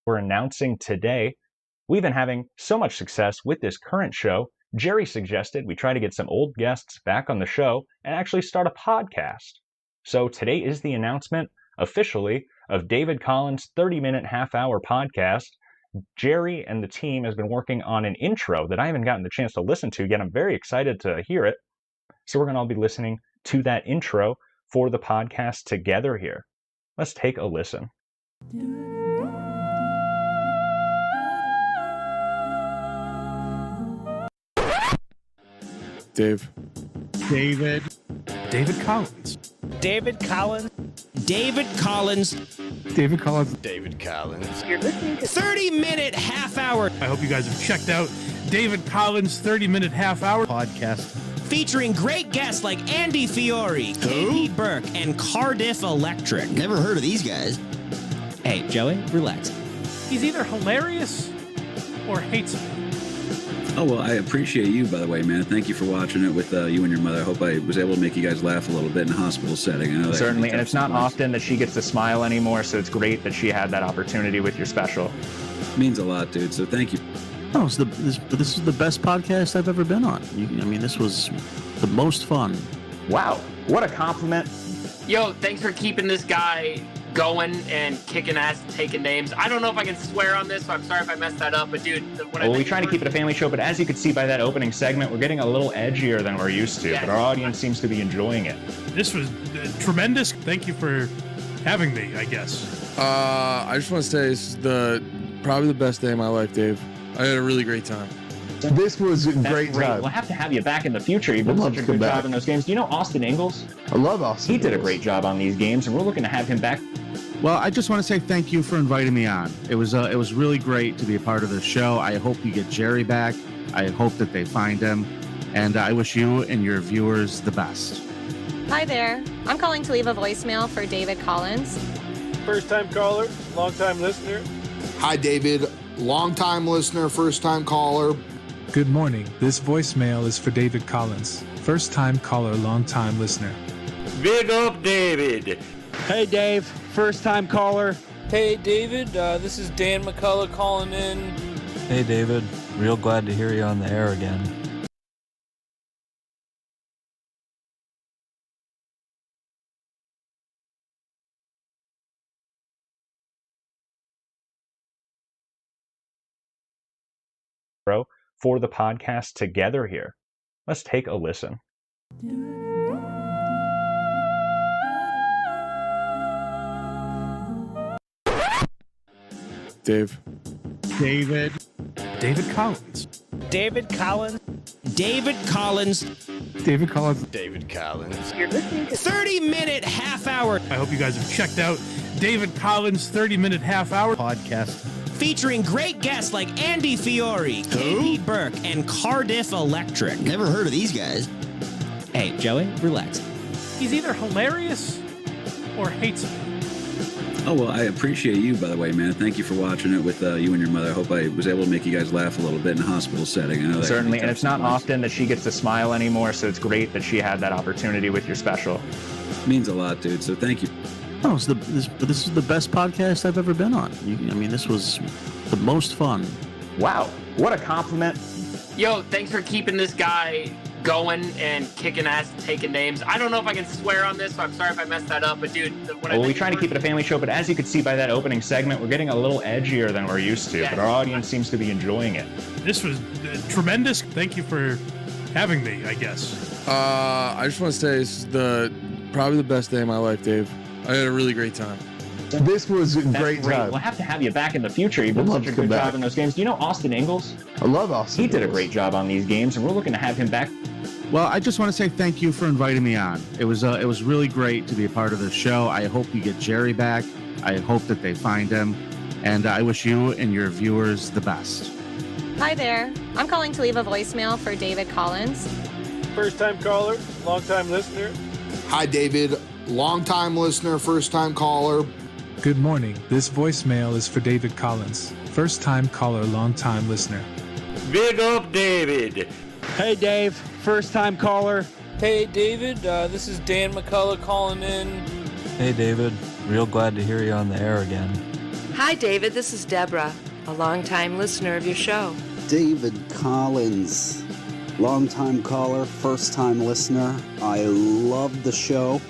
we're announcing today. We've been having so much success with this current show, Jerry suggested we try to get some old guests back on the show and actually start a podcast. So today is the announcement, officially, of David Collins' 30-minute half-hour podcast. Jerry and the team has been working on an intro that I haven't gotten the chance to listen to yet. I'm very excited to hear it. So we're going to all be listening to that intro for the podcast together here. Let's take a listen. David Collins. David Collins. David Collins. David Collins. David Collins. You're listening to 30-minute half hour. I hope you guys have checked out David Collins' 30-minute half hour podcast. Featuring great guests like Andy Fiore, KP Burke, and Cardiff Electric. Never heard of these guys. Hey, Joey, relax. He's either hilarious or hates me. Oh, well, I appreciate you, by the way, man. Thank you for watching it with you and your mother. I hope I was able to make you guys laugh a little bit in a hospital setting. I know that Certainly, and it's not often that she gets to smile anymore, so it's great that she had that opportunity with your special. It means a lot, dude, so thank you. Oh, this is the best podcast I've ever been on. This was the most fun. Wow, what a compliment. Yo, thanks for keeping this guy going and kicking ass and taking names. I don't know if I can swear on this, so I'm sorry if I messed that up, but dude, we try to keep it a family show, but as you can see by that opening segment, we're getting a little edgier than we're used to, but our audience seems to be enjoying it. This was tremendous. Thank you for having me, I guess. I just want to say this is probably the best day of my life, Dave. I had a really great time. This was a great time. We'll have to have you back in the future. You've done such a good job in those games. Do you know Austin Ingalls? I love Austin. He did a great job on these games, and we're looking to have him back. Well, I just want to say thank you for inviting me on. It was really great to be a part of the show. I hope you get Jerry back. I hope that they find him, and I wish you and your viewers the best. Hi there. I'm calling to leave a voicemail for David Collins. First-time caller, long-time listener. Hi, David. Long-time listener, first-time caller. Good morning. This voicemail is for David Collins. First-time caller, long-time listener. Big up, David. Hey, Dave. First-time caller. Hey, David. This is Dan McCullough calling in. Hey, David. Real glad to hear you on the air again. For the podcast together here. Let's take a listen. David Collins. David Collins. David Collins. David Collins. David Collins. You're listening to 30-minute half hour. I hope you guys have checked out David Collins' 30-minute half hour podcast. Featuring great guests like Andy Fiore, KP Burke, and Cardiff Electric. Never heard of these guys. Hey, Joey, relax. He's either hilarious or hates me. Oh, well, I appreciate you, by the way, man. Thank you for watching it with you and your mother. I hope I was able to make you guys laugh a little bit in a hospital setting. I know that Certainly, and it's not often that she gets to smile anymore, so it's great that she had that opportunity with your special. It means a lot, dude, so thank you. Oh, this is the best podcast I've ever been on. This was the most fun. Wow, what a compliment. Yo, thanks for keeping this guy going and kicking ass and taking names. I don't know if I can swear on this, so I'm sorry if I messed that up, but dude, we try to keep it a family show, but as you can see by that opening segment, we're getting a little edgier than we're used to, but our audience seems to be enjoying it. This was tremendous. Thank you for having me, I guess. I just want to say this is probably the best day of my life, Dave. I had a really great time. This was a great time. We'll have to have you back in the future. You've done such a good job in those games. Do you know Austin Ingalls? I love Austin. He did a great job on these games, and we're looking to have him back. Well, I just want to say thank you for inviting me on. It was really great to be a part of the show. I hope you get Jerry back. I hope that they find him, and I wish you and your viewers the best. Hi there. I'm calling to leave a voicemail for David Collins. First-time caller, long-time listener. Hi, David. Long-time listener, first-time caller. Good morning. This voicemail is for David Collins. First-time caller, long-time listener. Big up, David. Hey, Dave. First-time caller. Hey, David. This is Dan McCullough calling in. Hey, David. Real glad to hear you on the air again. Hi, David. This is Deborah, a longtime listener of your show. David Collins, longtime caller, first-time listener. I love the show.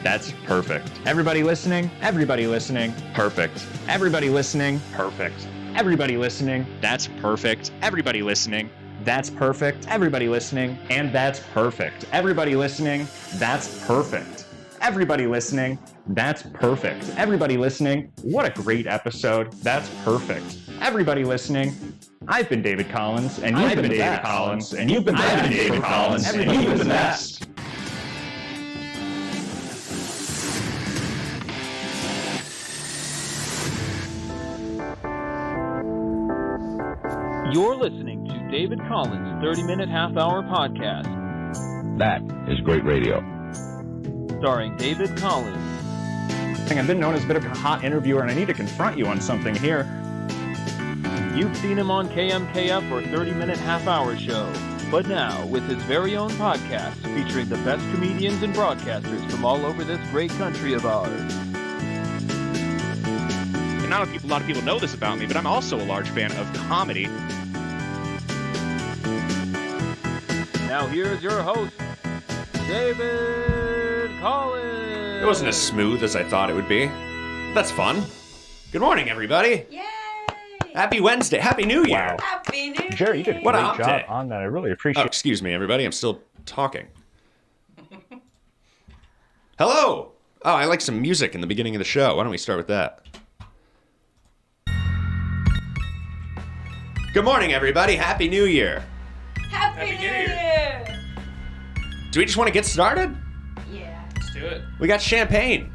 That's perfect. Everybody listening? Everybody listening? Perfect. Everybody listening? Perfect. Everybody listening? That's perfect. Everybody listening? That's perfect. Everybody listening? And that's perfect. Everybody listening? That's perfect. Everybody listening? That's perfect. Everybody listening? What a great episode. That's perfect. Everybody listening? I've been David Collins, and you've been David Collins, and you've been David Collins, and you've been the best. You're listening to David Collins' 30-minute half-hour podcast. That is great radio. Starring David Collins. I've been known as a bit of a hot interviewer, and I need to confront you on something here. You've seen him on KMKF for 30-minute half-hour show. But now, with his very own podcast, featuring the best comedians and broadcasters from all over this great country of ours. And not a lot of people know this about me, but I'm also a large fan of comedy. Now here's your host, David Collins. It wasn't as smooth as I thought it would be. That's fun. Good morning, everybody. Yay! Happy Wednesday. Happy New Year. Wow. Happy New Year. Jerry, you did a What great up, job Day? on that. I really appreciate it. Excuse me, everybody. I'm still talking. Hello. Oh, I like some music in the beginning of the show. Why don't we start with that? Good morning, everybody. Happy New Year. Happy New Year. Do we just want to get started? Yeah. Let's do it. We got champagne.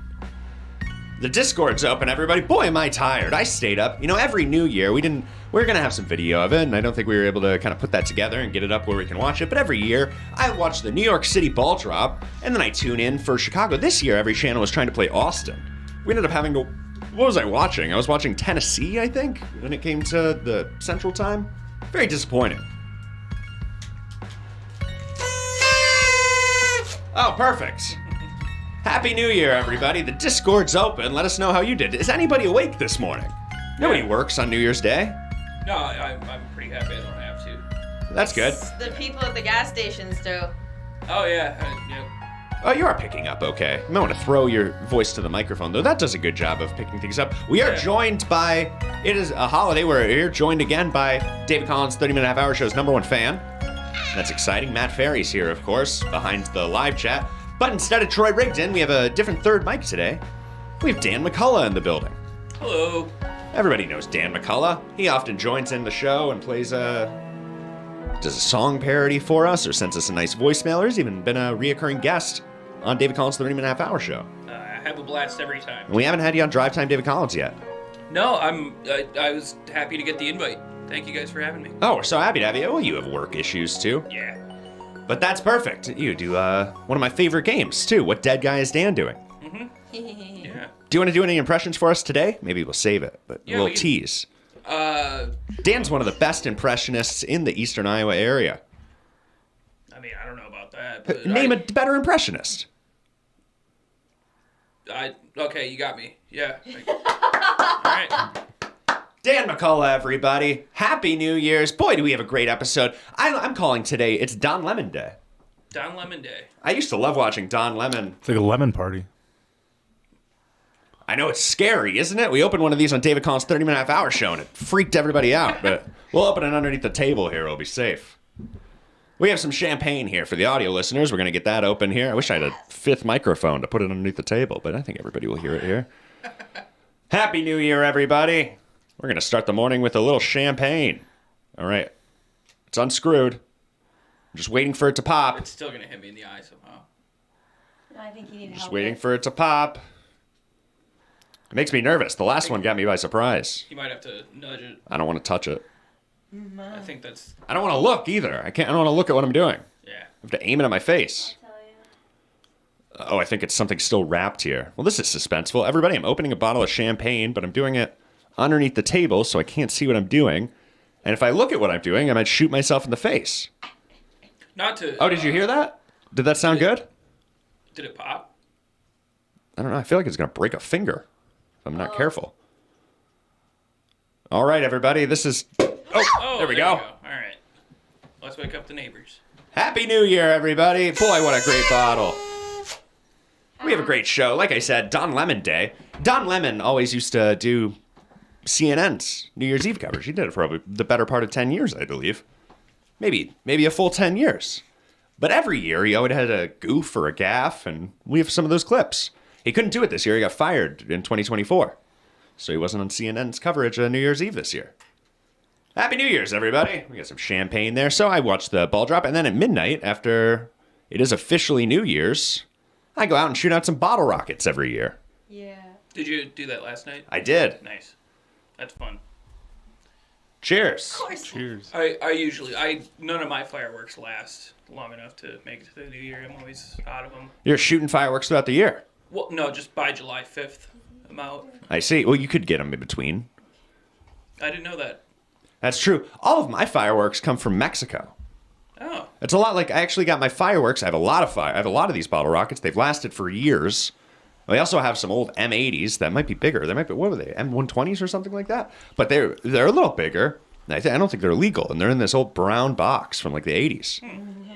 The Discord's open, everybody. Boy, am I tired. I stayed up. You know, every New Year, we're going to have some video of it, and I don't think we were able to kind of put that together and get it up where we can watch it. But every year, I watch the New York City ball drop, and then I tune in for Chicago. This year, every channel was trying to play Austin. We ended up having to... What was I watching? I was watching Tennessee, I think, when it came to the Central Time. Very disappointing. Oh, perfect. Happy New Year, everybody. The Discord's open. Let us know how you did. Is anybody awake this morning? Nobody works on New Year's Day. No, I'm pretty happy I don't have to. That's good. The people at the gas stations do. Oh, yeah. Yeah. Oh, you are picking up okay. You might want to throw your voice to the microphone, though. That does a good job of picking things up. We are joined by, it is a holiday, we're here joined again by David Collins' 30-minute half-hour show's #1 fan. That's exciting. Matt Ferry's here, of course, behind the live chat. But instead of Troy Rigdon, we have a different third mic today. We have Dan McCullough in the building. Hello. Everybody knows Dan McCullough. He often joins in the show and plays does a song parody for us or sends us a nice voicemail, or he's even been a reoccurring guest on David Collins' 30-minute half-hour show. I have a blast every time. And we haven't had you on Drive Time David Collins yet. No, I was happy to get the invite. Thank you guys for having me. Oh, we're so happy to have you. Well, you have work issues, too. Yeah. But that's perfect. You do one of my favorite games, too. What Dead Guy is Dan doing? Mm-hmm. Yeah. Do you want to do any impressions for us today? Maybe we'll save it, but Yeah, a we little can- tease. Dan's one of the best impressionists in the Eastern Iowa area. I mean, I don't know about that, but Name a better impressionist. Okay, you got me. Yeah. All right. Dan McCullough, everybody. Happy New Year's. Boy, do we have a great episode. I'm calling today, it's Don Lemon Day. Don Lemon Day. I used to love watching Don Lemon. It's like a lemon party. I know it's scary, isn't it? We opened one of these on David Collins' 30-minute half-hour show, and it freaked everybody out. But we'll open it underneath the table here. We'll be safe. We have some champagne here for the audio listeners. We're going to get that open here. I wish I had a fifth microphone to put it underneath the table, but I think everybody will hear it here. Happy New Year, everybody. We're going to start the morning with a little champagne. All right. It's unscrewed. I'm just waiting for it to pop. It's still gonna hit me in the eye somehow. I think you need help. Just waiting for it to pop. It makes me nervous. The last one got me by surprise. You might have to nudge it. I don't want to touch it. I think that's. I don't want to look either. I don't want to look at what I'm doing. Yeah. I have to aim it at my face. Oh, I think it's something still wrapped here. Well, this is suspenseful. Everybody, I'm opening a bottle of champagne, but I'm doing it underneath the table so I can't see what I'm doing. And if I look at what I'm doing, I might shoot myself in the face. Not to. Oh, did you hear that? Did that sound good? Did it pop? I don't know. I feel like it's going to break a finger if I'm not careful. All right, everybody. This is... Oh, there we go. All right. Let's wake up the neighbors. Happy New Year, everybody. Boy, what a great bottle. We have a great show. Like I said, Don Lemon Day. Don Lemon always used to do CNN's New Year's Eve coverage. He did it for probably the better part of 10 years, I believe. Maybe a full 10 years. But every year, he always had a goof or a gaffe, and we have some of those clips. He couldn't do it this year. He got fired in 2024. So he wasn't on CNN's coverage of New Year's Eve this year. Happy New Year's, everybody. We got some champagne there. So I watched the ball drop, and then at midnight, after it is officially New Year's, I go out and shoot out some bottle rockets every year. Yeah. Did you do that last night? I did. Nice. That's fun. Cheers. Of course. Cheers. None of my fireworks last long enough to make it to the new year. I'm always out of them. You're shooting fireworks throughout the year. Well, no, just by July 5th, I'm out. I see. Well, you could get them in between. I didn't know that. That's true. All of my fireworks come from Mexico. Oh. It's a lot like I actually got my fireworks. I have a lot of these bottle rockets. They've lasted for years. I also have some old M80s that might be bigger. They might be, what were they, M120s or something like that? But they're a little bigger. I don't think they're legal, and they're in this old brown box from like the 80s.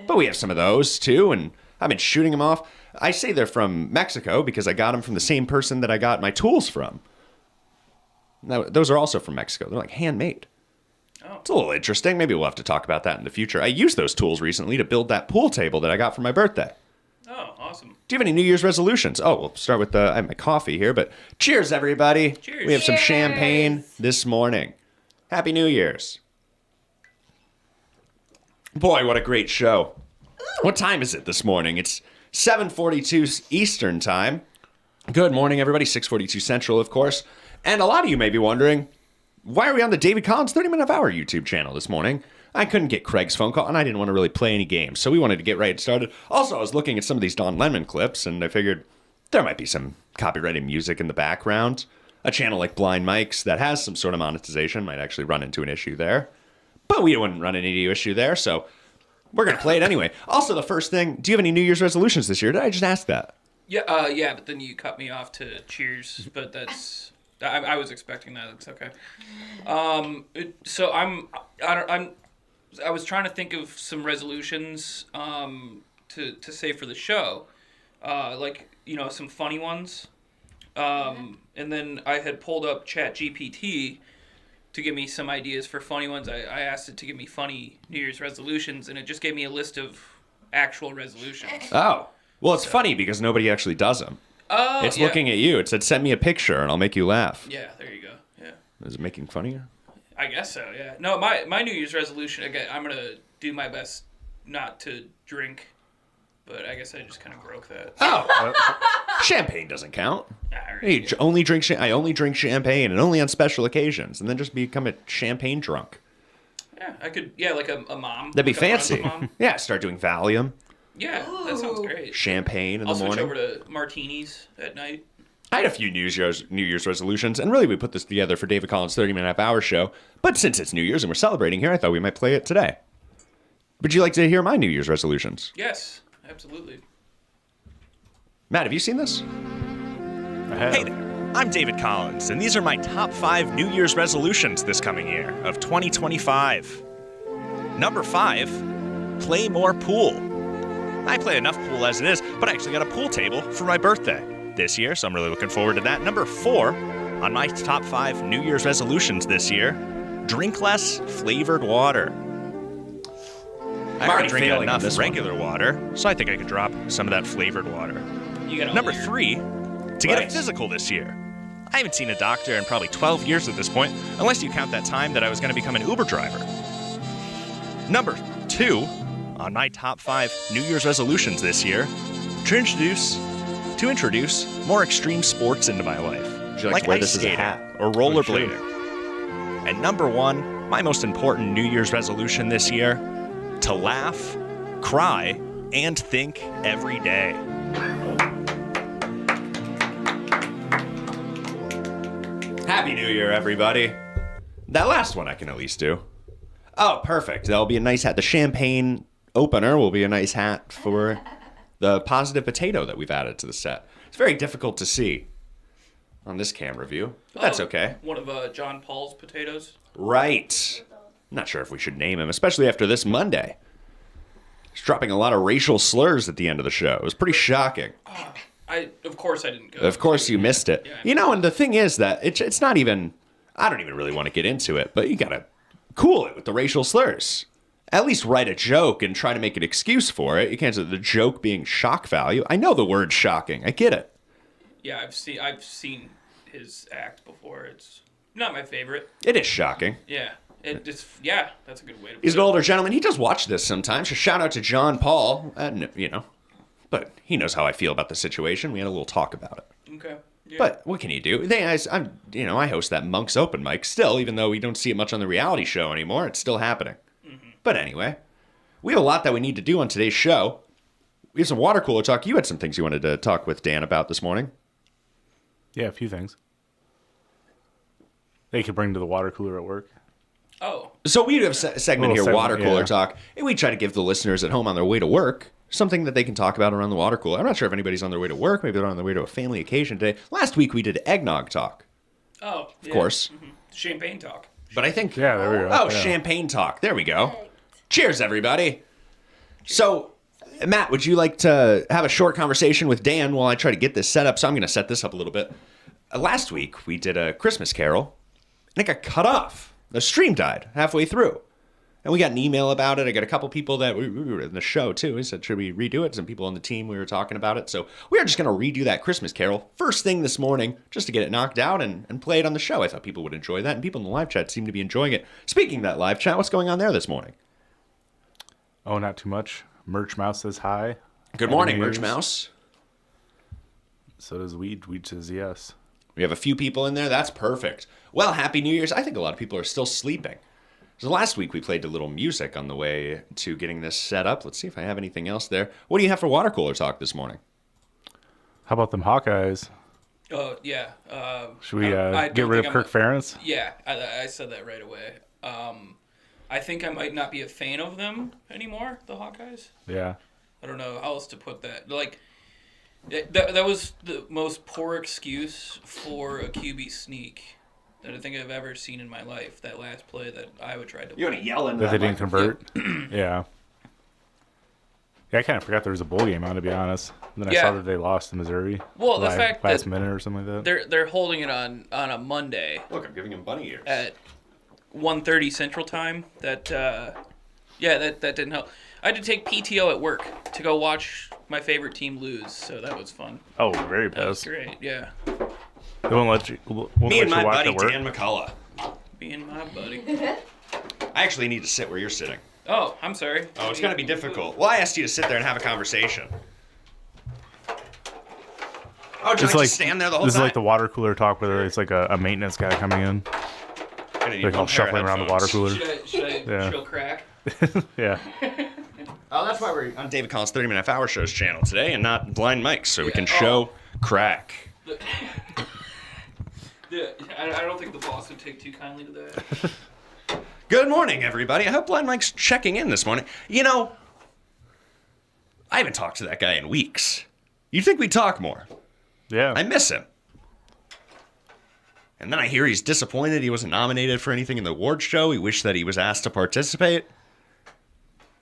But we have some of those too, and I've been shooting them off. I say they're from Mexico because I got them from the same person that I got my tools from. Now, those are also from Mexico. They're like handmade. Oh. It's a little interesting. Maybe we'll have to talk about that in the future. I used those tools recently to build that pool table that I got for my birthday. Oh, awesome. Do you have any New Year's resolutions? Oh, we'll start with I have my coffee here, but cheers, everybody. Cheers. We have some Cheers. champagne this morning. Happy New Year's. Boy, what a great show. What time is it this morning? It's 7:42 Eastern time. Good morning, everybody. 6:42 Central, of course. And a lot of you may be wondering, why are we on the David Collins 30-minute hour YouTube channel this morning? I couldn't get Craig's phone call, and I didn't want to really play any games, so we wanted to get right started. Also, I was looking at some of these Don Lemon clips, and I figured there might be some copyrighted music in the background. A channel like Blind Mike's that has some sort of monetization might actually run into an issue there. But we wouldn't run into any issue there, so we're going to play it anyway. Also, the first thing, do you have any New Year's resolutions this year? Did I just ask that? Yeah, but then you cut me off to cheers, but that's... I was expecting that. It's okay. So I was trying to think of some resolutions to say for the show, like some funny ones, and then I had pulled up ChatGPT to give me some ideas for funny ones. I asked it to give me funny New Year's resolutions, and it just gave me a list of actual resolutions. Oh, well, it's funny because nobody actually does them. Oh, it's yeah. looking at you. It said, "Send me a picture and I'll make you laugh." Yeah, there you go. Yeah. Is it making fun of you? I guess so, yeah. No, my New Year's resolution, again, I'm going to do my best not to drink, but I guess I just kind of broke that. Oh, champagne doesn't count. Really I only drink champagne and only on special occasions, and then just become a champagne drunk. Yeah, I could, like a mom. That'd be like a fancy. mom. Yeah, start doing Valium. Yeah, that sounds great. Champagne in the morning. I'll switch over to martinis at night. I had a few New Year's resolutions, and really we put this together for David Collins' 30-minute half-hour show. But since it's New Year's and we're celebrating here, I thought we might play it today. Would you like to hear my New Year's resolutions? Yes, absolutely. Matt, have you seen this? Hey there, I'm David Collins, and these are my top 5 New Year's resolutions this coming year of 2025. Number 5, play more pool. I play enough pool as it is, but I actually got a pool table for my birthday this year, so I'm really looking forward to that. Number 4, on my top 5 New Year's resolutions this year, drink less flavored water. I already drink enough regular water, so I think I could drop some of that flavored water. Number 3, to get a physical this year. I haven't seen a doctor in probably 12 years at this point, unless you count that time that I was going to become an Uber driver. Number 2, on my top 5 New Year's resolutions this year, to introduce more extreme sports into my life. Would you like to wear this as a hat? Or rollerblading. And number 1, my most important New Year's resolution this year, to laugh, cry, and think every day. Happy New Year, everybody. That last one I can at least do. Oh, perfect. That'll be a nice hat. The champagne opener will be a nice hat for the positive potato that we've added to the set. It's very difficult to see. on this camera view. But that's okay. One of John Paul's potatoes. Right. I'm not sure if we should name him, especially after this Monday. He's dropping a lot of racial slurs at the end of the show. It was pretty shocking. Of course I didn't go. Of course you missed it. Yeah, and the thing is that it's not even, I don't even really want to get into it, but you got to cool it with the racial slurs. At least write a joke and try to make an excuse for it. You can't say the joke being shock value. I know the word shocking. I get it. Yeah, I've seen his act before. It's not my favorite. It is shocking. Yeah. That's a good way to put it. He's an older gentleman. He does watch this sometimes. So shout out to John Paul. But he knows how I feel about the situation. We had a little talk about it. Okay. Yeah. But what can you do? I host that Monk's Open mic still, even though we don't see it much on the reality show anymore. It's still happening. Mm-hmm. But anyway, we have a lot that we need to do on today's show. We have some water cooler talk. You had some things you wanted to talk with Dan about this morning. Yeah, a few things. They could bring to the water cooler at work. Oh. So we have a segment here, Water Cooler yeah. Talk, and we try to give the listeners at home on their way to work something that they can talk about around the water cooler. I'm not sure if anybody's on their way to work. Maybe they're on their way to a family occasion today. Last week we did eggnog talk. Oh, of course. Mm-hmm. Champagne talk. But I think... Yeah, there we go. Oh, champagne talk. There we go. Cheers, everybody. So, Matt, would you like to have a short conversation with Dan while I try to get this set up? So I'm going to set this up a little bit. Last week we did a Christmas Carol, and it got cut off. The stream died halfway through. And we got an email about it. I got a couple people that we were in the show, too. We said, should we redo it? Some people on the team, we were talking about it. So we are just going to redo that Christmas Carol first thing this morning just to get it knocked out and play it on the show. I thought people would enjoy that, and people in the live chat seem to be enjoying it. Speaking of that live chat, what's going on there this morning? Oh, not too much. Merch Mouse says hi. Good morning, Merch Mouse. So does Weed. Weed says yes. We have a few people in there. That's perfect. Well, Happy New Year's. I think a lot of people are still sleeping. So last week we played a little music on the way to getting this set up. Let's see if I have anything else there. What do you have for water cooler talk this morning? How about them Hawkeyes? Oh, yeah. Should we get rid of Kirk Ferentz? Yeah, I said that right away. I think I might not be a fan of them anymore, the Hawkeyes. Yeah. I don't know how else to put that. Like, that was the most poor excuse for a QB sneak that I think I've ever seen in my life. That last play that Iowa tried to You want to yell in that they didn't convert? Yeah. Yeah, I kind of forgot there was a bowl game on, to be honest. And then I saw that they lost to Missouri. Well, the fact last that minute or something like that. They're holding it on a Monday. Look, I'm giving him bunny ears. At 1:30 Central Time. That didn't help. I had to take PTO at work to go watch my favorite team lose, so that was fun. Oh, very That was pissed. great, yeah. They won't let you. Me and my buddy Dan McCullough. Me and my buddy. I actually need to sit where you're sitting. Oh, I'm sorry. Oh, it's going to be difficult. Well, I asked you to sit there and have a conversation. Oh, would you like to stand there the whole time? This is like the water cooler talk, where it's like a maintenance guy coming in. Like all shuffling around the water cooler. Should I show crack? Yeah. Oh, that's why we're on David Collins' 30-minute hour show's channel today and not Blind Mike's, so we can show crack. I don't think the boss would take too kindly to that. Good morning, everybody. I hope Blind Mike's checking in this morning. You know, I haven't talked to that guy in weeks. You'd think we'd talk more. Yeah. I miss him. And then I hear he's disappointed he wasn't nominated for anything in the award show. He wished that he was asked to participate.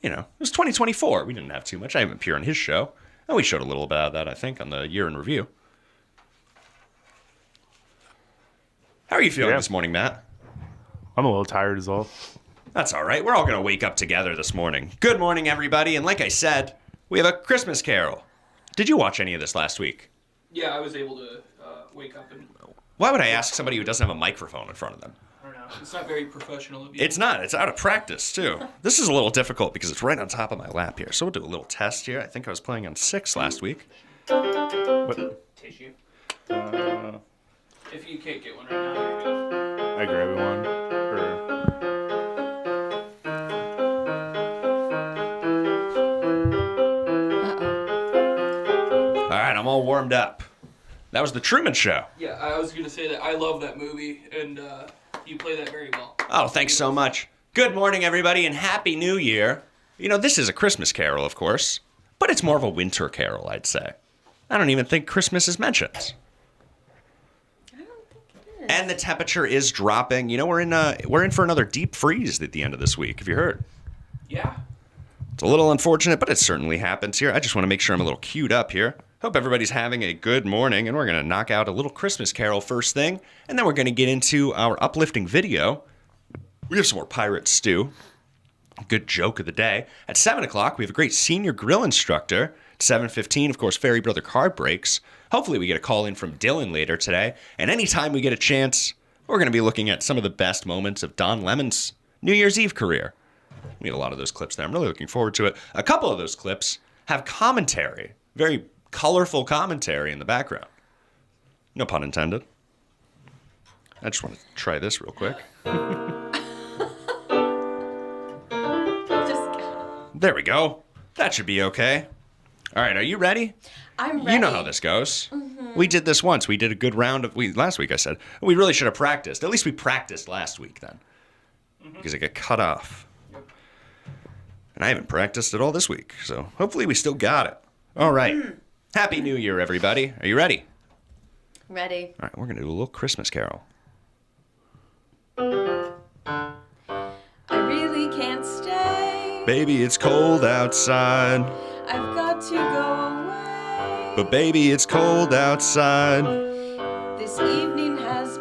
You know, it was 2024. We didn't have too much. I didn't appear on his show. And we showed a little bit of that, I think, on the year in review. How are you feeling this morning, Matt? I'm a little tired as well. That's all right. We're all going to wake up together this morning. Good morning, everybody. And like I said, we have a Christmas Carol. Did you watch any of this last week? Yeah, I was able to wake up and... Why would I ask somebody who doesn't have a microphone in front of them? I don't know. It's not very professional of you. It's not. It's out of practice, too. This is a little difficult because it's right on top of my lap here. So we'll do a little test here. I think I was playing on 6 last week. Tissue. If you can't get one right now, you're good. I grab one. All right, I'm all warmed up. That was The Truman Show. Yeah, I was going to say that I love that movie, and you play that very well. Oh, thanks so much. Good morning, everybody, and Happy New Year. You know, this is a Christmas carol, of course, but it's more of a winter carol, I'd say. I don't even think Christmas is mentioned. And the temperature is dropping. You know, we're in for another deep freeze at the end of this week. Have you heard? Yeah. It's a little unfortunate, but it certainly happens here. I just want to make sure I'm a little queued up here. Hope everybody's having a good morning, and we're going to knock out a little Christmas Carol first thing, and then we're going to get into our uplifting video. We have some more pirate stew. Good joke of the day. At 7 o'clock, we have a great senior grill instructor. At 7:15, of course, Fairy Brother card breaks. Hopefully we get a call in from Dylan later today. And anytime we get a chance, we're going to be looking at some of the best moments of Don Lemon's New Year's Eve career. We had a lot of those clips there. I'm really looking forward to it. A couple of those clips have commentary, very colorful commentary in the background. No pun intended. I just want to try this real quick. There we go. That should be okay. All right, are you ready? I'm ready. You know how this goes. Mm-hmm. We did this once. We did a good round of... last week, I said. We really should have practiced. At least we practiced last week, then. Because it got cut off. And I haven't practiced at all this week. So hopefully we still got it. All right. Happy New Year, everybody. Are you ready? Ready. All right, we're going to do a little Christmas carol. I really can't stay. Baby, it's cold outside. I've got to go away. But baby, it's cold outside. This evening has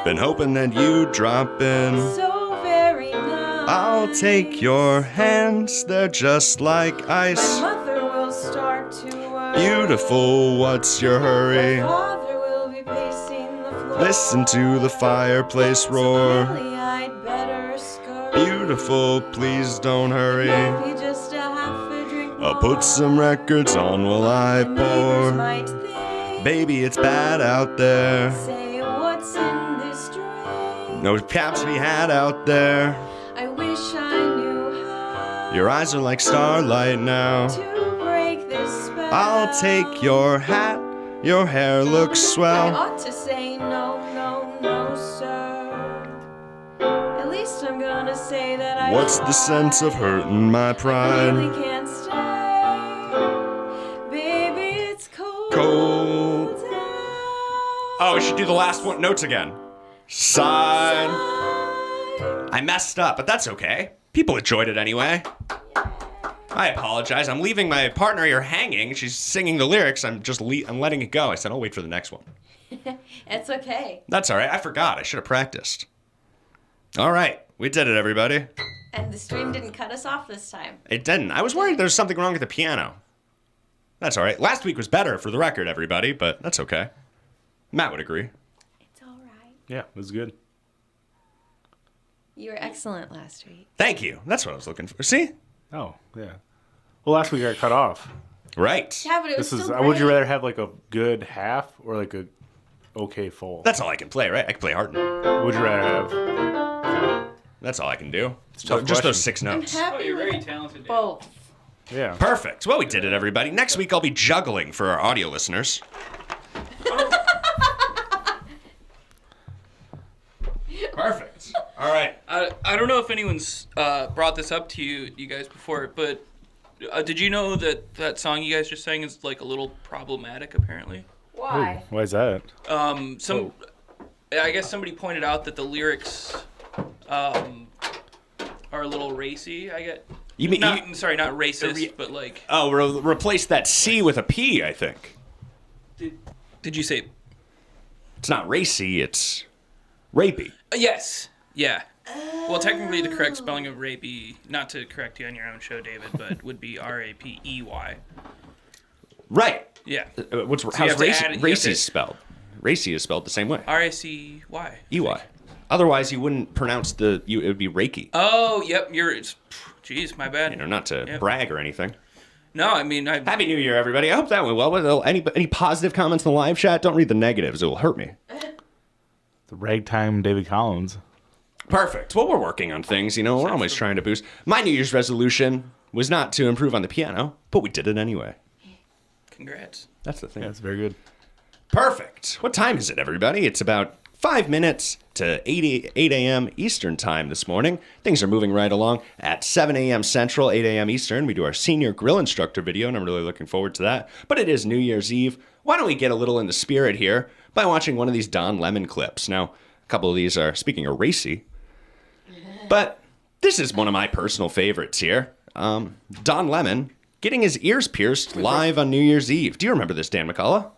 Been hoping that you'd drop in. so very nice. I'll take your hands, they're just like ice. My mother will start to worry. Beautiful, what's your hurry? My father will be pacing the floor. Listen to the fireplace roar. Really, I'd better scurry. Beautiful, please don't hurry. Maybe just a half a drink more. I'll put some records on while I pour. Might think, Baby, it's bad out there. say what's in this drink. No caps to be had out there. I wish I knew how Your eyes are like starlight now. to break this spell. I'll take your hat, your hair looks I swell. ought to say no, no, no, sir. At least I'm gonna say that I What's the sense of hurting my pride? really can't stay. Baby, it's cold. Cold. Oh, we should do the last one notes again. Side. I messed up, but that's okay. People enjoyed it anyway. I apologize. I'm leaving my partner here hanging. She's singing the lyrics. I'm letting it go. I said I'll wait for the next one. It's okay. That's all right. I forgot. I should have practiced. All right. We did it, everybody. And the stream didn't cut us off this time. It didn't. I was worried there was something wrong with the piano. That's all right. Last week was better, for the record, everybody, but that's okay. Matt would agree. It's all right. Yeah, it was good. You were excellent last week. Thank you. That's what I was looking for. See? Oh, yeah. Well, last week I got cut off. Right. Yeah, but it was This is. still Would you great. rather have like a good half or like a okay full? That's all I can play, right? I can play hard. Would you rather have? That's all I can do. It's a tough Just those question. 6 notes. I'm happy you're very with talented. both. Yeah. Perfect. Well, we did it, everybody. Next week I'll be juggling for our audio listeners. Perfect. All right. I don't know if anyone's brought this up to you guys before, but did you know that song you guys just sang is like a little problematic apparently? Why? Why is that? I guess somebody pointed out that the lyrics are a little racy. I get. You mean not racist, but like. Oh, replace that C with a P, I think. Did you say? It's not racy, it's rapey. Yes. Yeah. Well, technically, the correct spelling of rapey, not to correct you on your own show, David, but would be Rapey. Right. Yeah. How's racy spelled? Racy is spelled the same way. Racy. EY. Otherwise, you wouldn't pronounce it would be Reiki. Oh, yep. Jeez, my bad. Not to brag or anything. No, I mean, Happy New Year, everybody. I hope that went well. Any positive comments in the live chat? Don't read the negatives. It will hurt me. The ragtime David Collins. Perfect. Well, we're working on things. We're always trying to boost. My New Year's resolution was not to improve on the piano, but we did it anyway. Congrats. That's the thing. Yeah, it's very good. Perfect. What time is it, everybody? It's about 5 minutes to 8 a.m. Eastern time this morning. Things are moving right along. At 7 a.m. Central, 8 a.m. Eastern, we do our senior grill instructor video, and I'm really looking forward to that. But it is New Year's Eve. Why don't we get a little in the spirit here by watching one of these Don Lemon clips. Now, a couple of these are, speaking of racy, but this is one of my personal favorites here. Don Lemon getting his ears pierced live on New Year's Eve. Do you remember this, Dan McCullough?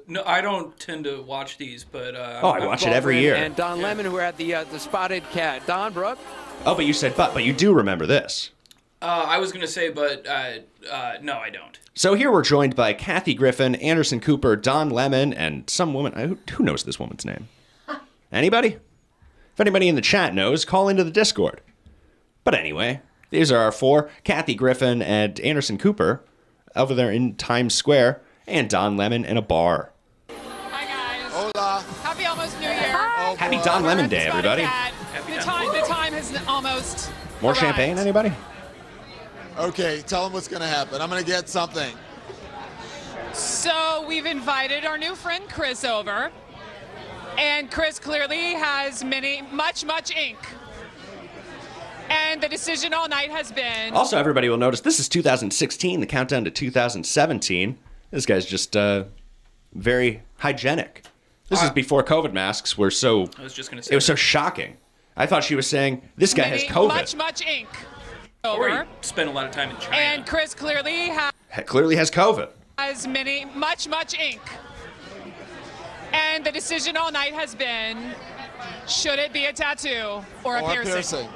No, I don't tend to watch these, but I watch it every year. And Don Lemon, who had the spotted cat. Don Brooke. Oh, but you said but you do remember this. I was gonna say, but no, I don't. So here we're joined by Kathy Griffin, Anderson Cooper, Don Lemon, and some woman. Who knows this woman's name? Anybody? If anybody in the chat knows, call into the Discord. But anyway, these are our four: Kathy Griffin and Anderson Cooper over there in Times Square, and Don Lemon in a bar. Hi guys. Hola. Happy almost New Year. Happy Don Lemon Day, everybody. The time has almost More arrived. champagne, anybody? Okay, tell them what's going to happen. I'm going to get something. So we've invited our new friend Chris over, and Chris clearly has much ink. And the decision all night has been. Also, everybody will notice this is 2016, the countdown to 2017. This guy's just very hygienic. This is before COVID masks were so. I was just gonna say it was so shocking. I thought she was saying this guy has COVID. Much ink. Or Over. he spent a lot of time in China. And Chris clearly Clearly has COVID. has much ink. And the decision all night has been, should it be a tattoo or a piercing?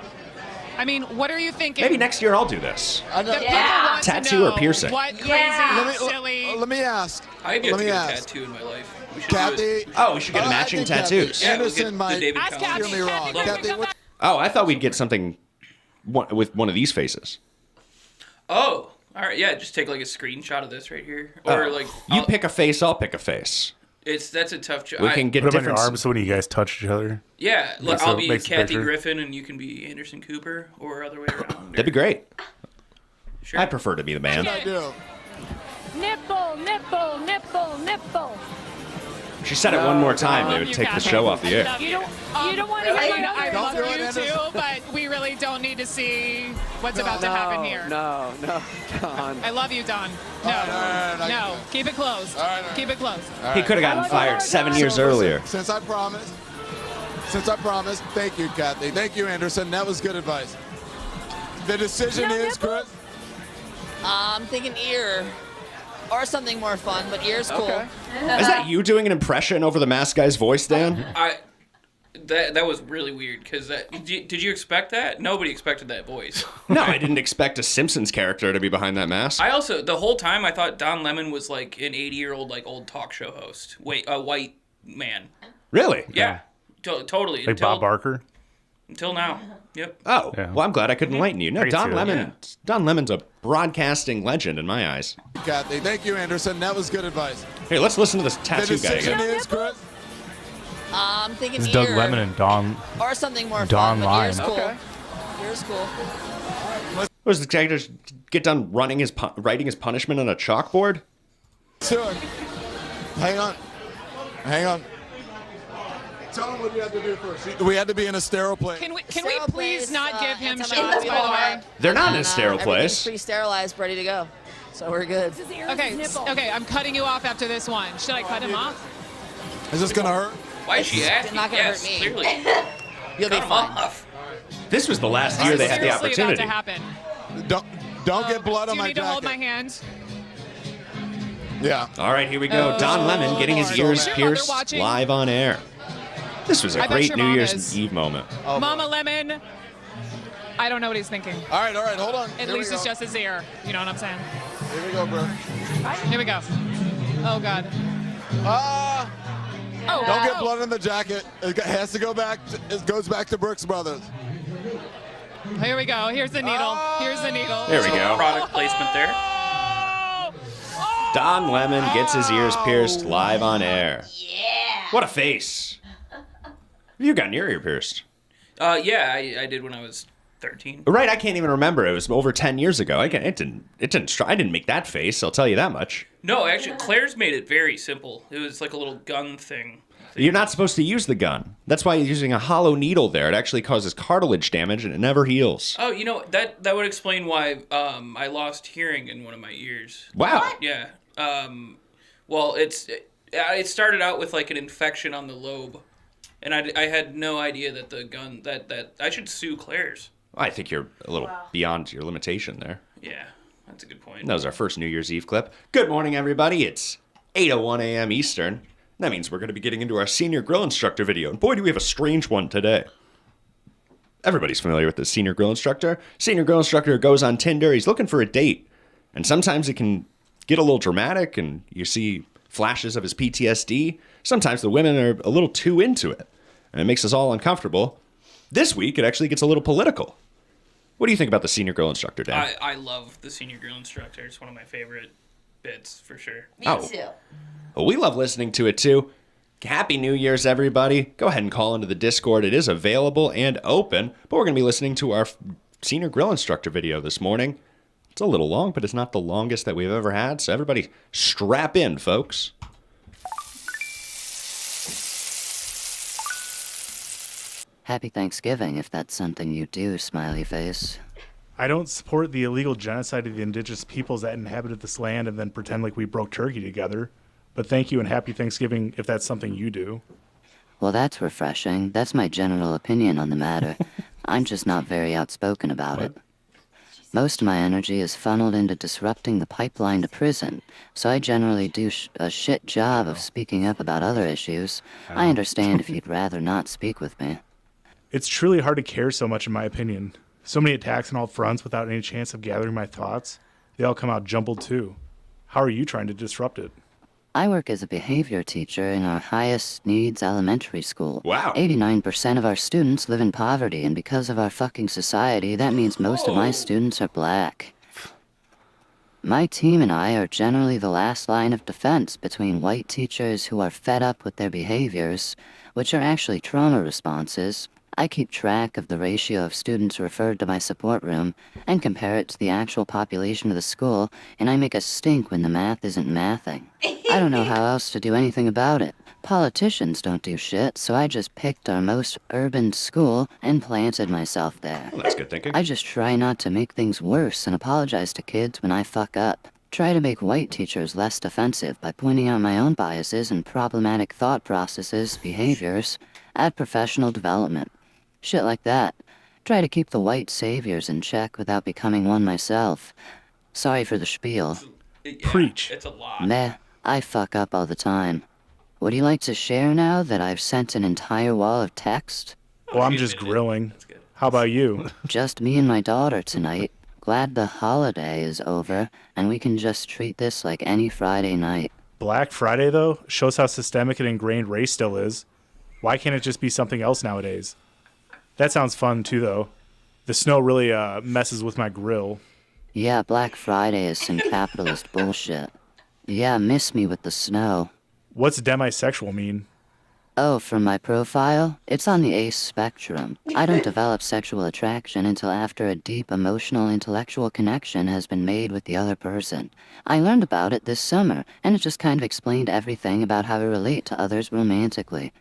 I mean, what are you thinking? Maybe next year I'll do this. The people want to Tattoo know or piercing? What crazy, silly. Let me ask. I have yet Let to me get a ask. tattoo in my life. We should Kathy. do it. Oh, we should get matching I think tattoos. Kathy, Yeah, we'll Anderson get the might David Ask Collins. Kathy. hear me wrong. Kathy, what, Oh, I thought we'd get something with one of these faces. Oh, all right. Yeah, just take like a screenshot of this right here, or like you pick a face, I'll pick a face. That's a tough job. We can get Put them on different. your arms so when you guys touch each other. Yeah, look, Makes I'll a- be makes a Kathy picture. Griffin and you can be Anderson Cooper, or other way around. That'd be great. Sure. I prefer to be the man. I do. Nipple. She said it one more time, they would take the show off the air. You don't want to hear my I Don't love do it, you Anderson. too, but we really don't need to see what's about to happen here. No, Don. I love you, Don. No, All right, no, keep it close. All right. Keep it close. He could have gotten fired 7 years earlier. Since I promised, thank you, Kathy. Thank you, Anderson. That was good advice. The decision is, Chris. I'm thinking ear. Or something more fun, but ear's cool. Okay. Is that you doing an impression over the masked guy's voice, Dan? That was really weird because did you expect that? Nobody expected that voice. No, I didn't expect a Simpsons character to be behind that mask. I also the whole time I thought Don Lemon was like an 80-year-old like old talk show host. Wait, a white man. Really? Yeah, totally. Like Bob Barker? Until now. Yep. Oh, well, I'm glad I could enlighten you. No, I can Don see that. Lemon. Don Lemon's a broadcasting legend in my eyes. Kathy, thank you, Anderson. That was good advice. Hey, let's listen to this The tattoo guy decision again. is, Chris. I'm thinking This is ear. Doug Lemon and Don. Or something more Don fun, but Lime. ear's cool. Okay. Ear's cool. Was the guy just get done writing his punishment on a chalkboard? Sure. Hang on. Tell him what we have to do first. We had to be in a sterile place. Can we Sterile please place, not give him antimicrobial. shots, by the way? They're not in a And, sterile everything's place. pre-sterilized, ready to go. So we're good. Okay, I'm cutting you off after this one. Should I cut him off? Is this gonna hurt? Why is she asking? It's not gonna Yes, hurt me. clearly. You'll be Cut him fine. off. This was the last year they had the Seriously about opportunity. to happen. Don't get blood Do on you my need to hold my jacket. hand? Yeah. All right, here we go. Don Lemon getting his Lord. ears Is your mother pierced watching? live on air. This was a I bet great your New mom Year's is. Eve moment. Oh, Mama Lemon. I don't know what he's thinking. All right, hold on. At Here least we it's go. just his ear. You know what I'm saying? Here we go, bro. Here we go. Oh, God. Oh, Don't get blood on the jacket. It has to go back. It goes back to Brooks Brothers. Here we go. Here's the needle. Here's the needle. There we go. Product placement there. Don Lemon gets his ears pierced live on air. Yeah. What a face. You got your ear pierced. Yeah, I did when I was 13. Right, I can't even remember. It was over 10 years ago. I didn't make that face, I'll tell you that much. No, actually, Claire's made it very simple. It was like a little gun thing. You're not supposed to use the gun. That's why you're using a hollow needle there. It actually causes cartilage damage and it never heals. Oh, you know, that would explain why I lost hearing in one of my ears. Wow. Yeah. Well, it started out with like an infection on the lobe, and I had no idea that the gun that I should sue Claire's. I think you're a little beyond your limitation there. Yeah, that's a good point. That was our first New Year's Eve clip. Good morning, everybody. It's 8:01 a.m. Eastern. That means we're going to be getting into our senior grill instructor video. And boy, do we have a strange one today. Everybody's familiar with the senior grill instructor. Senior grill instructor goes on Tinder. He's looking for a date. And sometimes it can get a little dramatic and you see flashes of his PTSD. Sometimes the women are a little too into it. And it makes us all uncomfortable. This week, it actually gets a little political. What do you think about the senior grill instructor, Dan? I love the senior grill instructor. It's one of my favorite bits, for sure. Me too. Well, we love listening to it, too. Happy New Year's, everybody. Go ahead and call into the Discord. It is available and open, but we're going to be listening to our senior grill instructor video this morning. It's a little long, but it's not the longest that we've ever had, so everybody strap in, folks. Happy Thanksgiving, if that's something you do, smiley face. I don't support the illegal genocide of the indigenous peoples that inhabited this land and then pretend like we broke Turkey together. But thank you and happy Thanksgiving if that's something you do. Well, that's refreshing. That's my general opinion on the matter. I'm just not very outspoken about it. Most of my energy is funneled into disrupting the pipeline to prison, so I generally do a shit job of speaking up about other issues. I understand if you'd rather not speak with me. It's truly hard to care so much, in my opinion. So many attacks on all fronts without any chance of gathering my thoughts. They all come out jumbled, too. How are you trying to disrupt it? I work as a behavior teacher in our highest needs elementary school. Wow. 89% of our students live in poverty, and because of our fucking society, that means most of my students are black. My team and I are generally the last line of defense between white teachers who are fed up with their behaviors, which are actually trauma responses. I keep track of the ratio of students referred to my support room and compare it to the actual population of the school, and I make a stink when the math isn't mathing. I don't know how else to do anything about it. Politicians don't do shit, so I just picked our most urban school and planted myself there. Well, that's good thinking. I just try not to make things worse and apologize to kids when I fuck up. Try to make white teachers less defensive by pointing out my own biases and problematic thought processes, behaviors, add professional development. Shit like that. Try to keep the white saviors in check without becoming one myself. Sorry for the spiel. Preach. It's a lot. Meh, I fuck up all the time. Would you like to share now that I've sent an entire wall of text? Well, I'm just grilling. How about you? Just me and my daughter tonight. Glad the holiday is over, and we can just treat this like any Friday night. Black Friday, though, shows how systemic and ingrained race still is. Why can't it just be something else nowadays? That sounds fun, too, though. The snow really messes with my grill. Yeah, Black Friday is some capitalist bullshit. Yeah, miss me with the snow. What's demisexual mean? Oh, from my profile? It's on the ace spectrum. I don't develop sexual attraction until after a deep emotional intellectual connection has been made with the other person. I learned about it this summer, and it just kind of explained everything about how I relate to others romantically.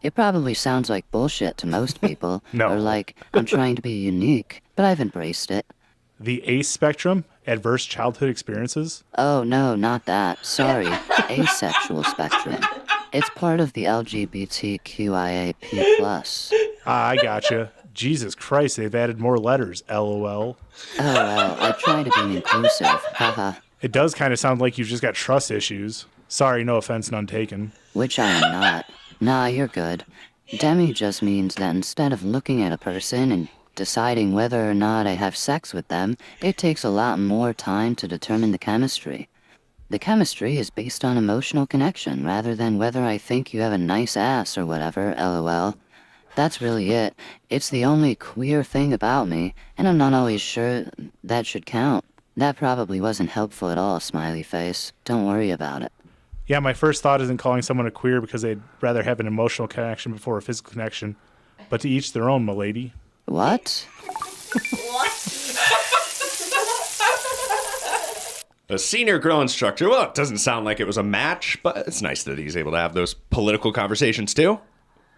It probably sounds like bullshit to most people, No. or like I'm trying to be unique, but I've embraced it. The ACE spectrum? Adverse childhood experiences? Oh, no, not that. Sorry. Asexual spectrum. It's part of the LGBTQIAP+. I gotcha. Jesus Christ, they've added more letters, LOL. Oh, well, I try to be inclusive. Haha. It does kind of sound like you've just got trust issues. Sorry, no offense, none taken. Which I am not. Nah, you're good. Demi just means that instead of looking at a person and deciding whether or not I have sex with them, it takes a lot more time to determine the chemistry. The chemistry is based on emotional connection rather than whether I think you have a nice ass or whatever, LOL. That's really it. It's the only queer thing about me, and I'm not always sure that should count. That probably wasn't helpful at all, smiley face. Don't worry about it. Yeah, my first thought isn't calling someone a queer because they'd rather have an emotional connection before a physical connection. But to each their own, milady. What? A senior grill instructor. Well, it doesn't sound like it was a match, but it's nice that he's able to have those political conversations too.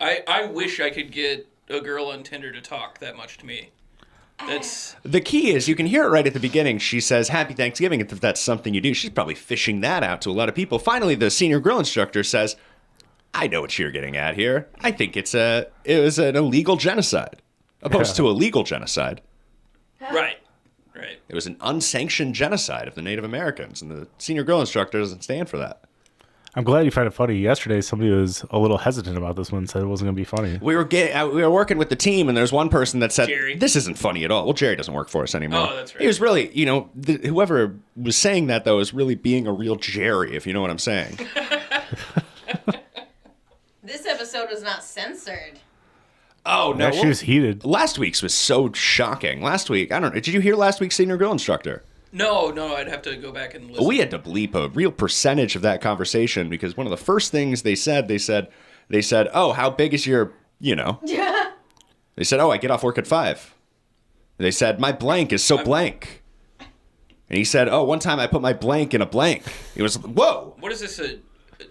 I wish I could get a girl on Tinder to talk that much to me. That's the key is you can hear it right at the beginning. She says, "Happy Thanksgiving," if that's something you do. She's probably fishing that out to a lot of people. Finally, the senior grill instructor says, "I know what you're getting at here. I think it was an illegal genocide, opposed to a legal genocide." Right. It was an unsanctioned genocide of the Native Americans, and the senior grill instructor doesn't stand for that. I'm glad you find it funny. Yesterday, somebody was a little hesitant about this one, said it wasn't going to be funny. We were working with the team, and there's one person that said, Jerry. "This isn't funny at all." Well, Jerry doesn't work for us anymore. Oh, that's right. He was really, whoever was saying that, though, is really being a real Jerry, if you know what I'm saying. This episode was not censored. Oh, no. She was heated. Last week's was so shocking. Last week, I don't know. Did you hear last week's senior grill instructor? No, I'd have to go back and listen. We had to bleep a real percentage of that conversation because one of the first things they said, "Oh, how big is your, Yeah. They said, "Oh, I get off work at 5. They said, "My blank is so blank." And he said, "Oh, one time I put my blank in a blank." It was, whoa. What is this?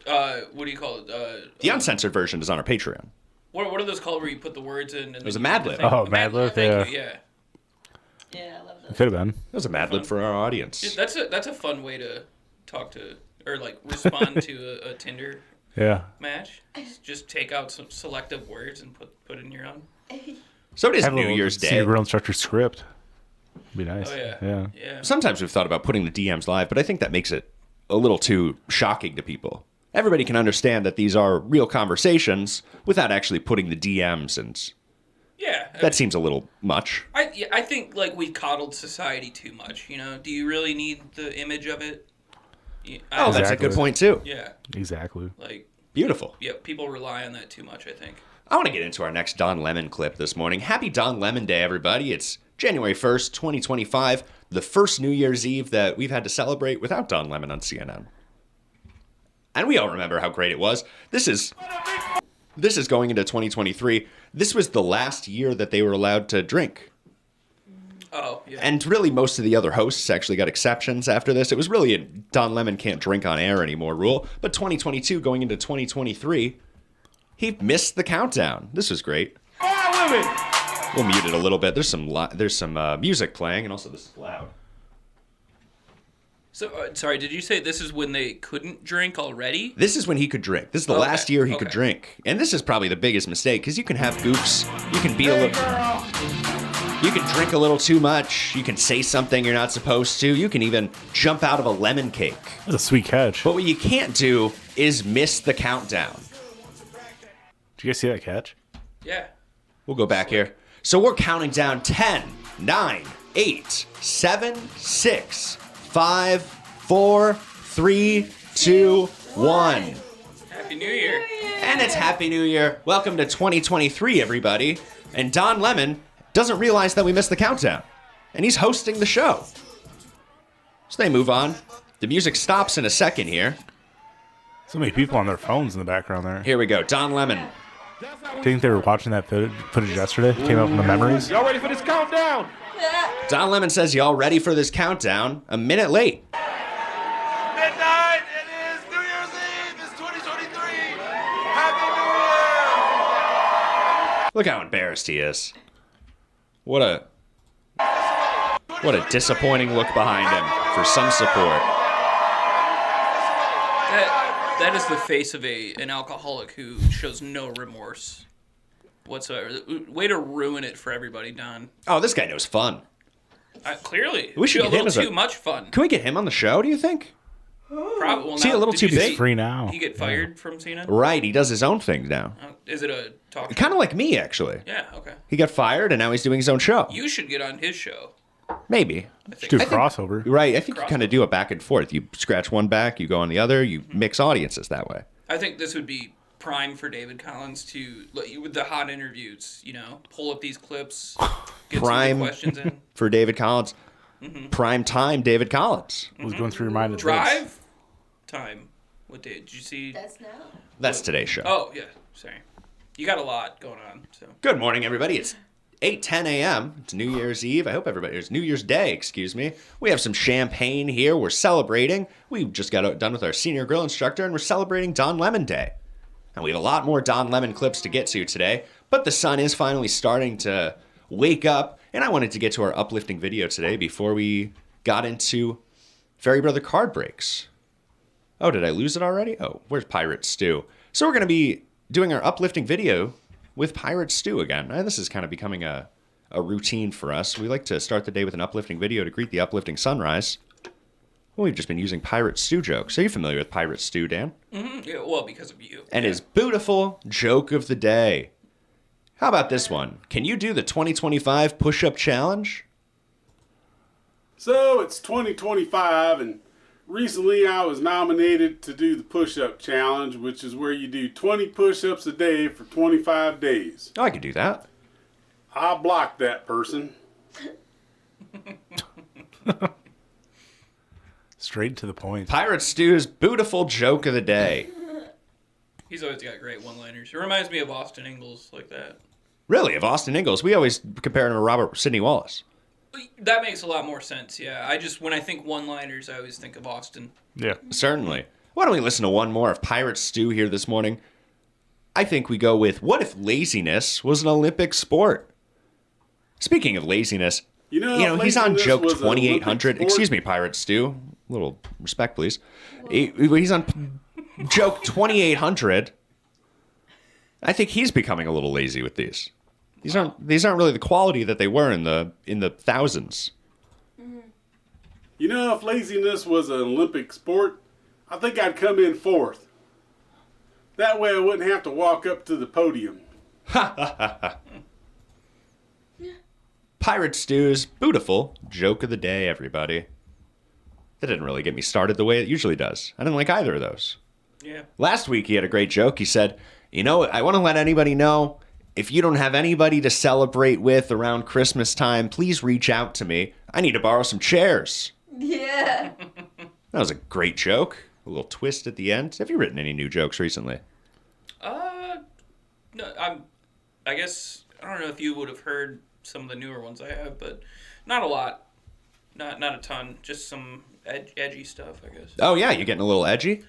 What do you call it? The uncensored version is on our Patreon. What are those called where you put the words in? And It was a Mad Lib. Oh, Mad Lib, Thank you, yeah. Yeah, I love It could have been. It was a Mad Lib for our audience. Yeah, that's a fun way to talk to or like respond to a Tinder match. Just take out some selective words and put in your own. So it is Have a New little Year's Day. Senior grill instructor script. Be nice. Oh, yeah. Sometimes we've thought about putting the DMs live, but I think that makes it a little too shocking to people. Everybody can understand that these are real conversations without actually putting the DMs, and that seems a little much. I think like we coddled society too much. Do you really need the image of it? Oh, that's a good point too. Yeah. Exactly. Like beautiful. Yeah, people rely on that too much, I think. I want to get into our next Don Lemon clip this morning. Happy Don Lemon Day, everybody. It's January 1st, 2025, the first New Year's Eve that we've had to celebrate without Don Lemon on CNN. And we all remember how great it was. This is going into 2023. This was the last year that they were allowed to drink. Oh, yeah. And really, most of the other hosts actually got exceptions after this. It was really a Don Lemon can't drink on air anymore rule. But 2022 going into 2023, he missed the countdown. This was great. We'll mute it a little bit. There's some music playing, and also this is loud. So, sorry, did you say this is when they couldn't drink already? This is when he could drink. This is the last year he could drink. And this is probably the biggest mistake, because you can have goofs. You can be you can drink a little too much. You can say something you're not supposed to. You can even jump out of a lemon cake. That's a sweet catch. But what you can't do is miss the countdown. Did you guys see that catch? Yeah. We'll go back here. So we're counting down 10, 9, 8, 7, 6, 5, 4, 3, 2, 1. Happy New Year. And it's Happy New Year. Welcome to 2023, everybody. And Don Lemon doesn't realize that we missed the countdown. And he's hosting the show. So they move on. The music stops in a second here. So many people on their phones in the background there. Here we go. Don Lemon. Do you think they were watching that footage yesterday? Came up in the memories? Y'all ready for this countdown? Don Lemon says, y'all ready for this countdown? A minute late. Midnight, it is New Year's Eve, it's 2023. Happy New Year. Look how embarrassed he is. What a disappointing look behind him for some support. That is the face of an alcoholic who shows no remorse whatsoever. Way to ruin it for everybody, Don. Oh, this guy knows fun. Clearly. We should a get him little as too much fun. Can we get him on the show, do you think? Probably. Well, Is he a little too busy? He's free now. He get fired from CNN? Right, he does his own thing now. Is it a talk show? Kind of like me, actually. Yeah, okay. He got fired, and now he's doing his own show. You should get on his show. Maybe. Do a crossover. Right, I think you kind of do it back and forth. You scratch one back, you go on the other, you mix audiences that way. I think this would be prime for David Collins to, with the hot interviews, pull up these clips, get some good questions in. For David Collins. Mm-hmm. Prime time David Collins. What was going through your mind? Drive time. What day? Did you see? That's now. That's today's show. Oh, yeah. Sorry. You got a lot going on. So. Good morning, everybody. It's 8:10 a.m. It's New Year's Eve. I hope it's New Year's Day, excuse me. We have some champagne here. We're celebrating. We just got done with our senior grill instructor, and we're celebrating Don Lemon Day. And we have a lot more Don Lemon clips to get to today, but the sun is finally starting to wake up, And I wanted to get to our uplifting video today before we got into Fairy Brother card breaks. Oh, did I lose it already? Oh, where's Pirate Stew? So we're going to be doing our uplifting video with Pirate Stew again. This is kind of becoming a routine for us. We like to start the day with an uplifting video to greet the uplifting sunrise. Well, we've just been using Pirate Stew jokes. Are you familiar with Pirate Stew, Dan? Mm-hmm. Yeah, well, because of you. And his beautiful joke of the day. How about this one? Can you do the 2025 push-up challenge? So it's 2025, and recently I was nominated to do the push-up challenge, which is where you do 20 push-ups a day for 25 days. Oh, I could do that. I'll block that person. Straight to the point. Pirate Stew's beautiful joke of the day. He's always got great one-liners. It reminds me of Austin Ingalls like that. Really, of Austin Ingalls. We always compare him to Robert Sidney Wallace. That makes a lot more sense, yeah. When I think one-liners, I always think of Austin. Yeah. Certainly. Why don't we listen to one more of Pirate Stew here this morning? I think we go with, what if laziness was an Olympic sport? Speaking of laziness, you know he's on joke 2800. Excuse me, Pirate Stew. A little respect, please. He's on joke 2800. I think he's becoming a little lazy with these. These aren't really the quality that they were in the thousands. You know, if laziness was an Olympic sport, I think I'd come in fourth. That way I wouldn't have to walk up to the podium. Ha ha ha ha. Pirate Stew's beautiful joke of the day, everybody. That didn't really get me started the way it usually does. I didn't like either of those. Yeah. Last week he had a great joke. He said, I want to let anybody know, if you don't have anybody to celebrate with around Christmas time, please reach out to me. I need to borrow some chairs. Yeah. That was a great joke. A little twist at the end. Have you written any new jokes recently? No, I guess, I don't know if you would have heard some of the newer ones I have, but not a lot. Not a ton. Just some edgy stuff, I guess. Oh, yeah, you're getting a little edgy?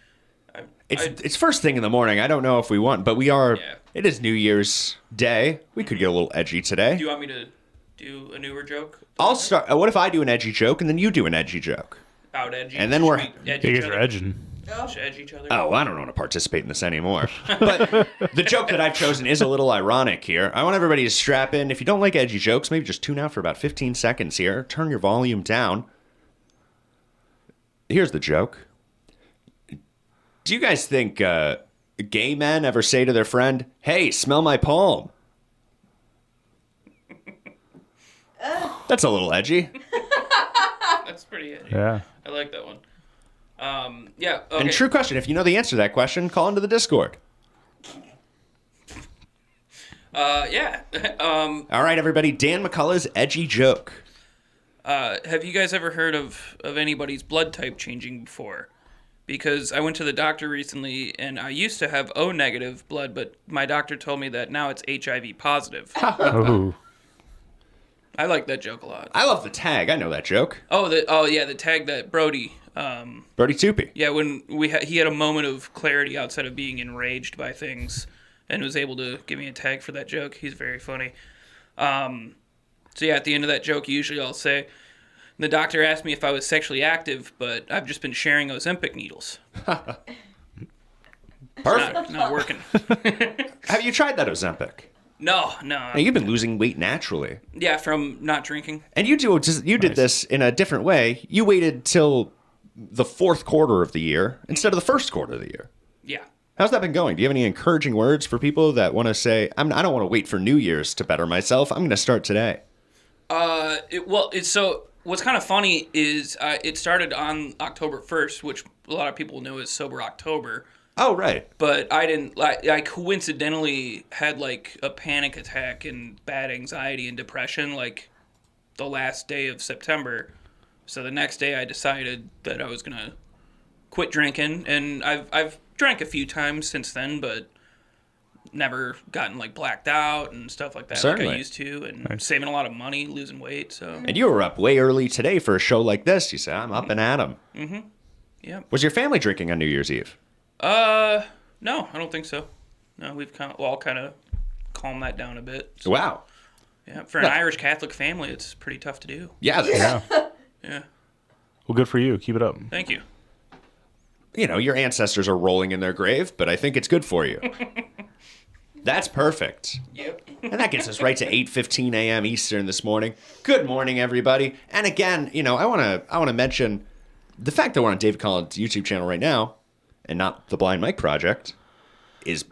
It's first thing in the morning. I don't know if we want, but we are. Yeah. It is New Year's Day. We could get a little edgy today. Do you want me to do a newer joke? I'll start. What if I do an edgy joke and then you do an edgy joke? About edgy. And then we're. You guys are edging. Edge each other. Oh, I don't want to participate in this anymore. But the joke that I've chosen is a little ironic here. I want everybody to strap in. If you don't like edgy jokes, maybe just tune out for about 15 seconds here. Turn your volume down. Here's the joke. Do you guys think gay men ever say to their friend, "Hey, smell my palm"? That's a little edgy. That's pretty edgy. Yeah. I like that one. Yeah. Okay. And true question. If you know the answer to that question, call into the Discord. Yeah. All right, everybody. Dan McCullough's edgy joke. Have you guys ever heard of anybody's blood type changing before? Because I went to the doctor recently, and I used to have O negative blood, but my doctor told me that now it's HIV positive. Oh. I like that joke a lot. I love the tag. I know that joke. Oh yeah, the tag that Brody. Brody Toopy. Yeah, when he had a moment of clarity outside of being enraged by things, and was able to give me a tag for that joke. He's very funny. So yeah, at the end of that joke, usually I'll say, the doctor asked me if I was sexually active, but I've just been sharing Ozempic needles. Perfect. Not working. Have you tried that Ozempic? No. Now, you've been losing weight naturally. Yeah, from not drinking. And you did this in a different way. You waited till the fourth quarter of the year instead of the first quarter of the year. Yeah. How's that been going? Do you have any encouraging words for people that want to say, I don't want to wait for New Year's to better myself. I'm going to start today. So what's kind of funny is it started on October 1st, which a lot of people know is Sober October. Oh, right. But I didn't. I coincidentally had like a panic attack and bad anxiety and depression like the last day of September. So the next day I decided that I was gonna quit drinking, and I've drank a few times since then, but never gotten like blacked out and stuff like that. Certainly. Like I used to, and saving a lot of money, losing weight. So. And you were up way early today for a show like this. You said, I'm up and at 'em. Mm-hmm. Yeah. Was your family drinking on New Year's Eve? No, I don't think so. No, we've all kind of calmed that down a bit. So. Wow. Yeah, for an Irish Catholic family, it's pretty tough to do. Yeah. Yeah. Well, good for you. Keep it up. Thank you. You know, your ancestors are rolling in their grave, but I think it's good for you. That's perfect. Yep. And that gets us right to 8:15 a.m. Eastern this morning. Good morning, everybody. And again, you know, I want to mention the fact that we're on David Collins' YouTube channel right now and not the Blind Mike Project is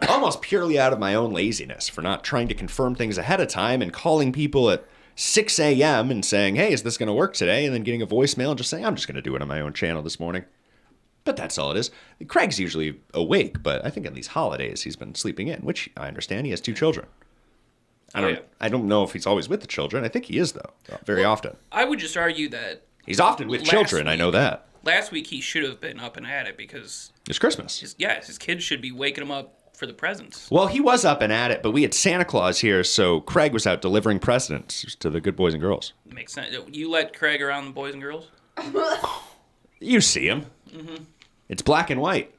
almost purely out of my own laziness for not trying to confirm things ahead of time and calling people at 6 a.m. and saying, hey, is this going to work today? And then getting a voicemail and just saying, I'm just going to do it on my own channel this morning. But that's all it is. Craig's usually awake, but I think on these holidays he's been sleeping in, which I understand. He has 2 children. I don't know if he's always with the children. I think he is, though, very often. I would just argue that... He's often with children, I know that. Last week he should have been up and at it because... It's Christmas. His kids should be waking him up for the presents. Well, he was up and at it, but we had Santa Claus here, so Craig was out delivering presents to the good boys and girls. Makes sense. You let Craig around the boys and girls? You see him. Mm-hmm. It's black and white.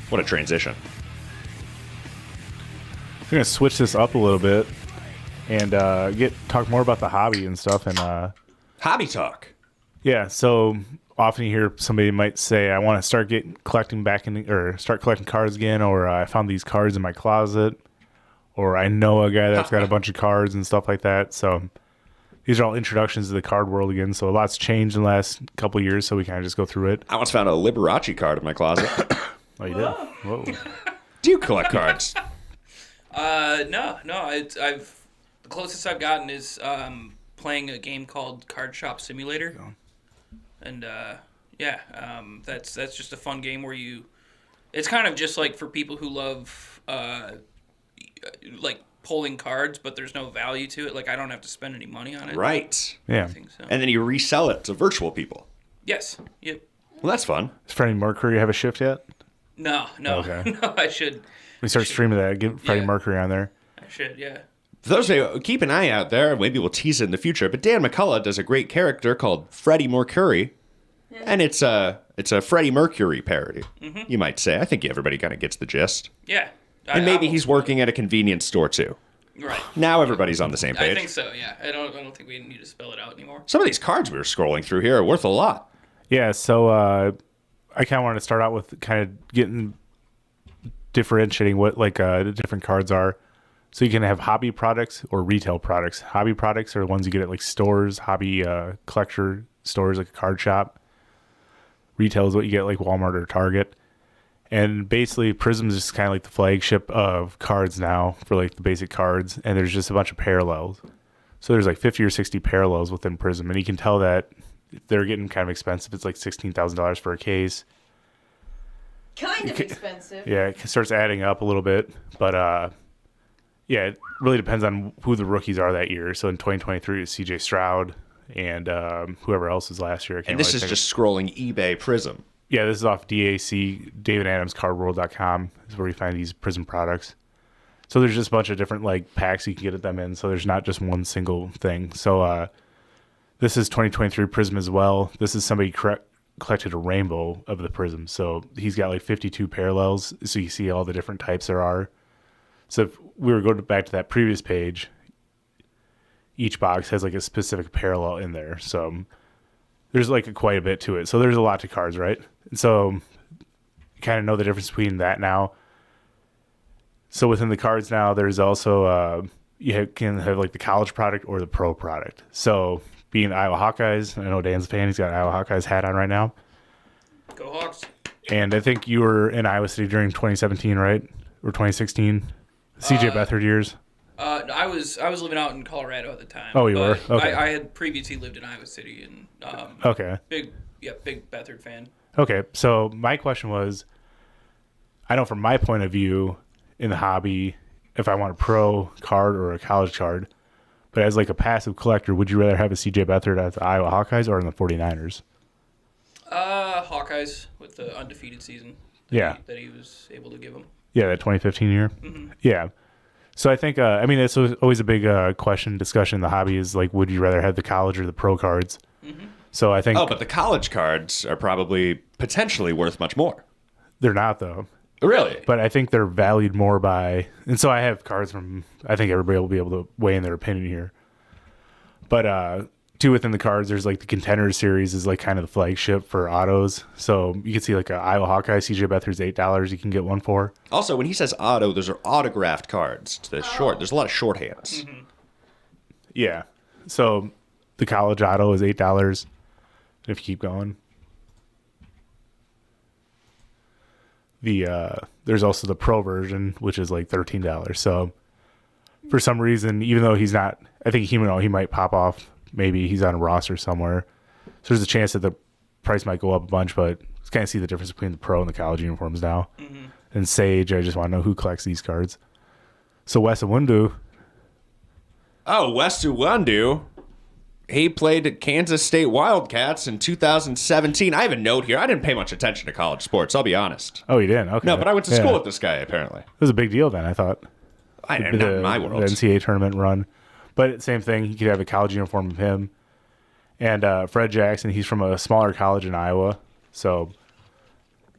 What a transition. I'm going to switch this up a little bit and talk more about the hobby and stuff. And hobby talk. Yeah, so often you hear somebody might say, I want to start collecting cards again, or I found these cards in my closet, or I know a guy that's got a bunch of cards and stuff like that. So these are all introductions to the card world again. So a lot's changed in the last couple of years, so we kind of just go through it. I once found a Liberace card in my closet. Oh, you did? Whoa. Do you collect cards? No. I've the closest I've gotten is playing a game called Card Shop Simulator, and that's just a fun game where it's kind of just like for people who love like pulling cards, but there's no value to it. Like I don't have to spend any money on it. Right. Yeah. So. And then you resell it to virtual people. Yes. Yep. Well, that's fun. Does Freddy Mercury have a shift yet? No. Okay. No, I should. We start streaming that. Get Freddy Mercury on there. I should, yeah. For those of you, keep an eye out there. Maybe we'll tease it in the future. But Dan McCullough does a great character called Freddy Mercury, and it's a Freddy Mercury parody. Mm-hmm. You might say. I think everybody kind of gets the gist. Yeah. And maybe he's working at a convenience store too. Right. Now everybody's on the same page. I think so. Yeah. I don't think we need to spell it out anymore. Some of these cards we were scrolling through here are worth a lot. Yeah. So I kind of wanted to start out with kind of differentiating what the different cards are. So you can have hobby products or retail products. Hobby products are the ones you get at like stores, hobby collector stores like a card shop. Retail is what you get like Walmart or Target. And basically Prism is just kind of like the flagship of cards now for like the basic cards. And there's just a bunch of parallels. So there's like 50 or 60 parallels within Prism. And you can tell that they're getting kind of expensive. It's like $16,000 for a case. Kind of expensive. Yeah, it starts adding up a little bit. But yeah, it really depends on who the rookies are that year. So in 2023, it's CJ Stroud and whoever else was last year. And this is just scrolling eBay Prism. Yeah, this is off DAC, DavidAdamsCardWorld.com is where you find these Prism products. So there's just a bunch of different like packs you can get them in. So there's not just one single thing. So this is 2023 Prism as well. This is somebody collected a rainbow of the Prism. So he's got like 52 parallels. So you see all the different types there are. So if we were going back to that previous page, each box has like a specific parallel in there. So there's like quite a bit to it. So there's a lot to cards, right? And so you kind of know the difference between that now. So within the cards now, there's also, you can have like the college product or the pro product. So being Iowa Hawkeyes, I know Dan's a fan, he's got an Iowa Hawkeyes hat on right now. Go Hawks. And I think you were in Iowa City during 2017, right? Or 2016? CJ Beathard years? I was living out in Colorado at the time. Oh, you were? Okay. I had previously lived in Iowa City and okay. Big Beathard fan. Okay, so my question was, I know from my point of view in the hobby, if I want a pro card or a college card, but as like a passive collector, would you rather have a CJ Beathard at the Iowa Hawkeyes or in the 49ers? Hawkeyes with the undefeated season that he was able to give them. Yeah, that 2015 year. Mm-hmm. Yeah. So I think, it's always a big discussion in the hobby is like, would you rather have the college or the pro cards? Mm-hmm. So I think... Oh, but the college cards are probably potentially worth much more. They're not though. Really? But I think they're valued more by, and so I have cards from. I think everybody will be able to weigh in their opinion here. But two within the cards, there's like the Contender series is like kind of the flagship for autos. So you can see like a Iowa Hawkeye CJ Beathard's $8. You can get one for. Also, when he says auto, those are autographed cards. Short. There's a lot of shorthands. Yeah. So the college auto is $8. If you keep going. There's also the pro version, which is like $13. So for some reason, even though he's not, I think he might pop off. Maybe he's on a roster somewhere. So there's a chance that the price might go up a bunch, but let's kind of see the difference between the pro and the college uniforms now. And Sage, I just want to know who collects these cards. So Wes Iwundu. Oh, Wes Iwundu. He played at Kansas State Wildcats in 2017. I have a note here. I didn't pay much attention to college sports, I'll be honest. Oh, you didn't? Okay. No, but I went to school with this guy, apparently. It was a big deal then, I thought. Not in my world. The NCAA tournament run. But same thing, you could have a college uniform of him. And Fred Jackson, he's from a smaller college in Iowa. So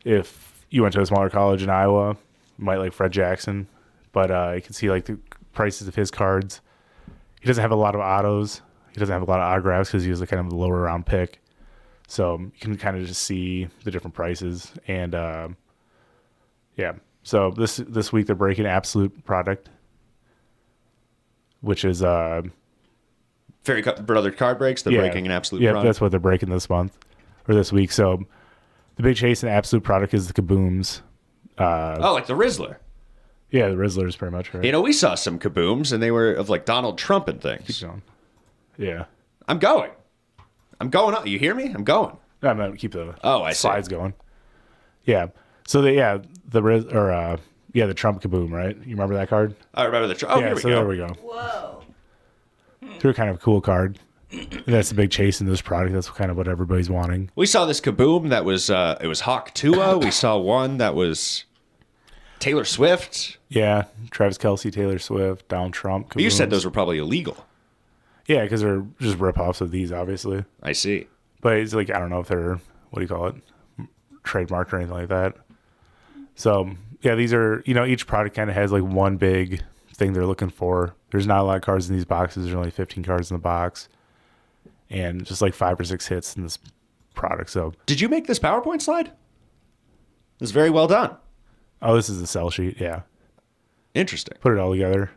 if you went to a smaller college in Iowa, you might like Fred Jackson. But you can see like the prices of his cards. He doesn't have a lot of autos. He doesn't have a lot of autographs because he was kind of the lower round pick. So you can kind of just see the different prices. And yeah, so this week they're breaking Absolute product, which is Fairy Brother card breaks. They're breaking an Absolute product. Yeah, that's what they're breaking this month or this week. So the big chase in Absolute product is the Kabooms. Like the Rizzler. Yeah, the Rizzler is pretty much right. You know, we saw some Kabooms, and they were of like Donald Trump and things. Keep going. Yeah. I'm going up. You hear me? I'm going. No, I'm gonna keep the slides going. Yeah. So the Trump Kaboom, right? You remember that card? I remember the Trump. Oh, yeah, there we go. Whoa. They're kind of a cool card. And that's the big chase in this product. That's kind of what everybody's wanting. We saw this Kaboom that was it was Hawk Tua. We saw one that was Taylor Swift. Yeah, Travis Kelce, Taylor Swift, Donald Trump. But you said those were probably illegal. Yeah, because they're just rip-offs of these, obviously. I see. But it's like, I don't know if they're, what do you call it, trademarked or anything like that. So, yeah, these are, each product kind of has like one big thing they're looking for. There's not a lot of cards in these boxes. There's only 15 cards in the box. And just like 5 or 6 hits in this product. So, did you make this PowerPoint slide? It's very well done. Oh, this is the sell sheet, yeah. Interesting. Put it all together.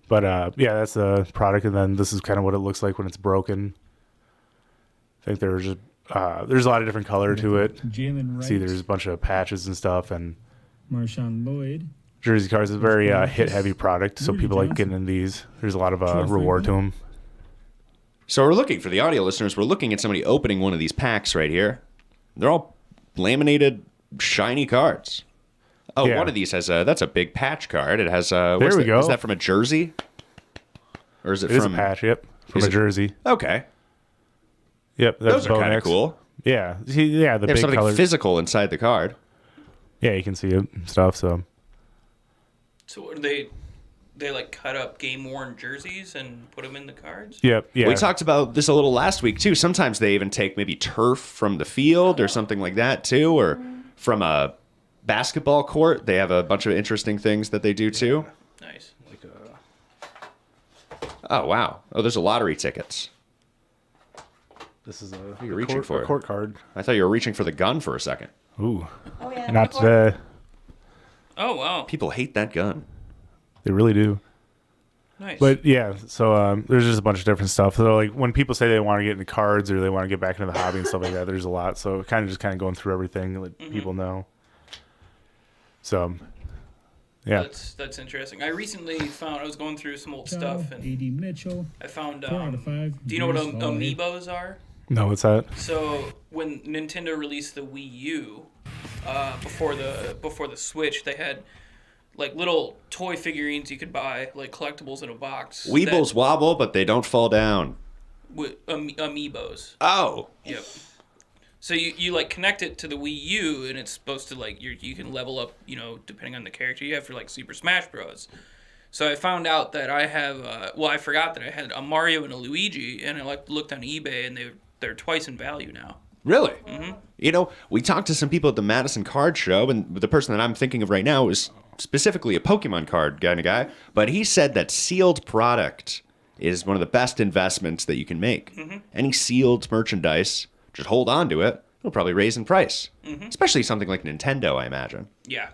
But yeah, that's the product, and then this is kind of what it looks like when it's broken. I think there's just there's a lot of different color to it. Jalen Wright. See, there's a bunch of patches and stuff, and Marshawn Lloyd. Jersey cards is a very hit-heavy product, so people like getting in these. There's a lot of reward to them. So we're looking, for the audio listeners, we're looking at somebody opening one of these packs right here. They're all laminated, shiny cards. Oh, yeah. One of these has that's a big patch card. It has there we go. Is that from a jersey? Or is it from... It is a patch, yep. From a jersey. Okay. Yep. Those are kind of cool. Yeah. Yeah, the they have big something colors. Physical inside the card. Yeah, you can see it and stuff, so. So what, they like cut up game-worn jerseys and put them in the cards? Yep, yeah. We talked about this a little last week, too. Sometimes they even take maybe turf from the field or something like that, too, or from a basketball court. They have a bunch of interesting things that they do, too. Nice. Oh, wow. Oh, there's a lottery tickets. This is You're reaching for a court card. I thought you were reaching for the gun for a second. Ooh. Oh, yeah. Not today. Oh, wow. People hate that gun. They really do. Nice. But yeah, so there's just a bunch of different stuff. So like when people say they want to get into cards or they want to get back into the hobby and stuff like that, there's a lot. So kind of going through everything, let people know. So yeah, that's interesting. I recently found, I was going through some old stuff, and A.D. Mitchell. I found. 4 out of 5. Do you know what Amiibos are? No, what's that? So when Nintendo released the Wii U, before the Switch, they had like little toy figurines you could buy, like collectibles in a box. Weebles wobble, but they don't fall down. Amiibos. Oh. Yep. So you like connect it to the Wii U, and it's supposed to like you can level up, depending on the character you have for like Super Smash Bros. So I found out that I have I forgot that I had a Mario and a Luigi, and I looked on eBay, and they're twice in value now. Really? Mm-hmm. You know, we talked to some people at the Madison Card Show, and the person that I'm thinking of right now is specifically a Pokemon card kind of guy, but he said that sealed product is one of the best investments that you can make. Mm-hmm. Any sealed merchandise, just hold on to it. It'll probably raise in price. Mm-hmm. Especially something like Nintendo, I imagine. Yeah.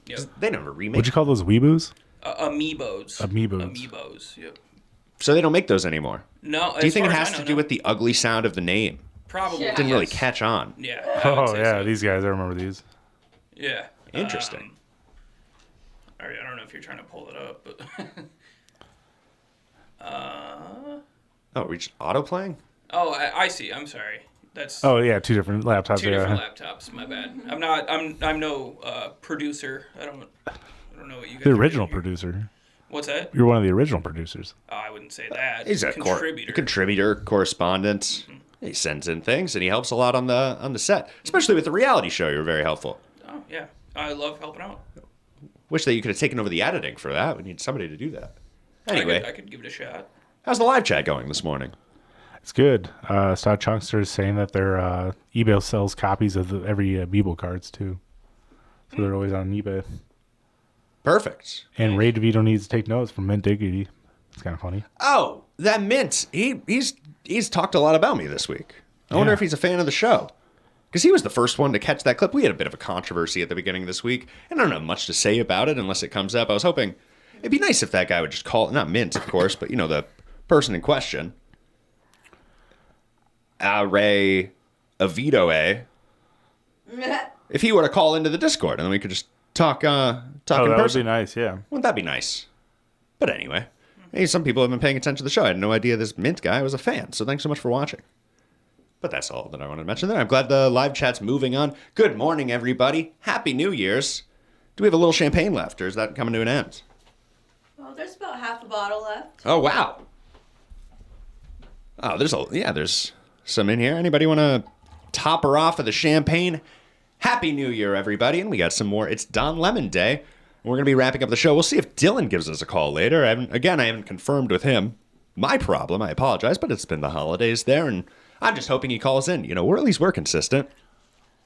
Yep. They never remake. What'd you call those Weeboos? Amiibos. Amiibos. Yep. So they don't make those anymore. No. Do you think it has to do with the ugly sound of the name? Probably. It didn't really catch on. Yeah. Oh, yeah. So. These guys, I remember these. Yeah. Interesting. All right, I don't know if you're trying to pull it up, but... Oh, are we just auto-playing? Oh, I see. I'm sorry. That's... Oh, yeah, two different laptops. Two different laptops. My bad. I'm no producer. I don't know what you guys The original producer. What's that? You're one of the original producers. Oh, I wouldn't say that. He's a contributor, correspondent. Mm-hmm. He sends in things, and he helps a lot on the set. Especially with the reality show, you're very helpful. Oh, yeah. I love helping out. Wish that you could have taken over the editing for that. We need somebody to do that. Anyway. I could give it a shot. How's the live chat going this morning? It's good. Star Chunkster is saying that their eBay sells copies of every Amiibo cards, too. So they're always on eBay. Perfect. And Ray DeVito needs to take notes from Mint Diggity. It's kind of funny. Oh, that Mint. He's talked a lot about me this week. I wonder if he's a fan of the show. Because he was the first one to catch that clip. We had a bit of a controversy at the beginning of this week, and I don't have much to say about it unless it comes up. I was hoping it'd be nice if that guy would just call, not Mint, of course, but, the person in question. Ray Avito, if he were to call into the Discord, and then we could just talk in person. That would be nice, yeah. Wouldn't that be nice? But anyway, hey, some people have been paying attention to the show. I had no idea this Mint guy was a fan, so thanks so much for watching. But that's all that I wanted to mention there. I'm glad the live chat's moving on. Good morning, everybody. Happy New Year's. Do we have a little champagne left, or is that coming to an end? Well, there's about half a bottle left. Oh, wow. Oh, there's some in here. Anybody want to top her off of the champagne? Happy New Year, everybody. And we got some more. It's Don Lemon Day. We're going to be wrapping up the show. We'll see if Dylan gives us a call later. I haven't confirmed with him. My problem, I apologize, but it's been the holidays there, and I'm just hoping he calls in. We're consistent.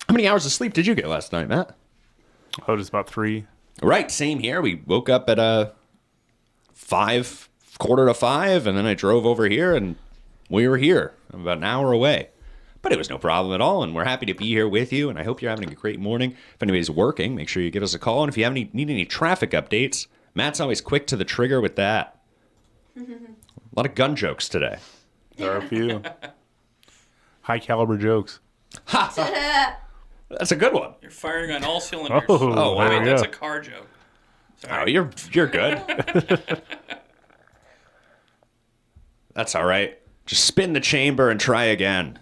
How many hours of sleep did you get last night, Matt? Oh, just about 3. Right, same here. We woke up at 4:45, and then I drove over here, and we were here. I'm about an hour away. But it was no problem at all, and we're happy to be here with you, and I hope you're having a great morning. If anybody's working, make sure you give us a call, and if you need any traffic updates, Matt's always quick to the trigger with that. A lot of gun jokes today. There are a few. High caliber jokes. Ha! That's a good one. You're firing on all cylinders. Oh, wow. Wait, that's a car joke. Sorry. Oh, you're good. That's all right. Just spin the chamber and try again.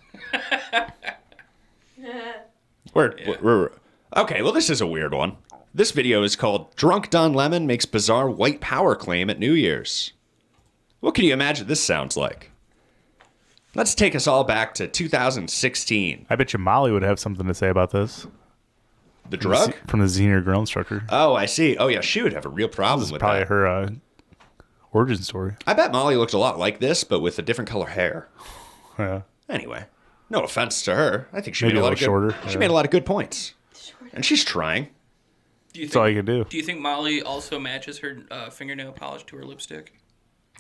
We're okay. Well, this is a weird one. This video is called "Drunk Don Lemon Makes Bizarre White Power Claim at New Year's." What can you imagine this sounds like? Let's take us all back to 2016. I bet you Molly would have something to say about this. The drug? From the Senior Girl Instructor. Oh, I see. Oh, yeah, she would have a real problem with probably that. Her origin story. I bet Molly looked a lot like this, but with a different color hair. Yeah. Anyway, no offense to her. I think she Maybe made a lot a of little good, shorter. She made a lot of good points. And she's trying. That's all you can do. Do you think Molly also matches her fingernail polish to her lipstick?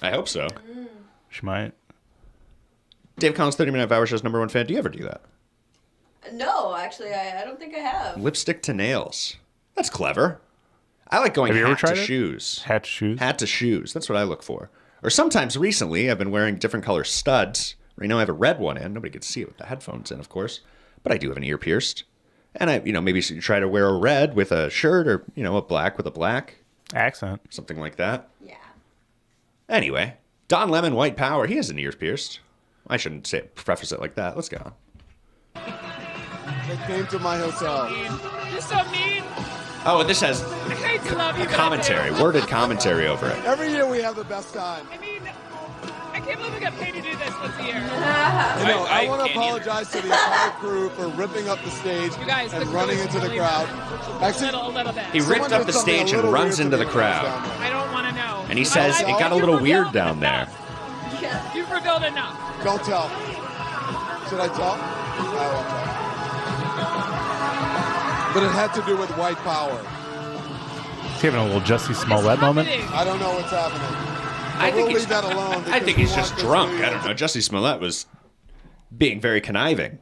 I hope so. She might. Dave Collins, 30-minute hour show's #1 fan. Do you ever do that? No, actually, I don't think I have. Lipstick to nails. That's clever. I like going Have you ever hat to tried it? shoes. Hat to shoes? Hat to shoes. That's what I look for. Or sometimes recently, I've been wearing different color studs. Right now I have a red one in. Nobody can see it with the headphones in, of course. But I do have an ear pierced. And maybe you try to wear a red with a shirt or, a black with a black. Accent. Something like that. Yeah. Anyway, Don Lemon, White Power. He has an ear pierced. I shouldn't preface it like that. Let's go. They came to my hotel. You're so mean. Oh, and this has I hate to love you, a but I commentary, do. worded commentary over it. Every year we have the best time. I mean, I can't believe we got paid to do this once a year. I want to apologize to the entire crew for ripping up the stage You guys, and the running crew is into the really crowd. Actually, a little bit. He ripped up the stage and runs into the crowd. I don't want to know. And he says it got a little weird down there. You've revealed enough. Don't tell. Should I tell? But it had to do with white power. He's having a little Jussie Smollett moment. I don't know what's happening. I think we'll leave that alone. I think he's just drunk. I don't know. Jussie Smollett was being very conniving.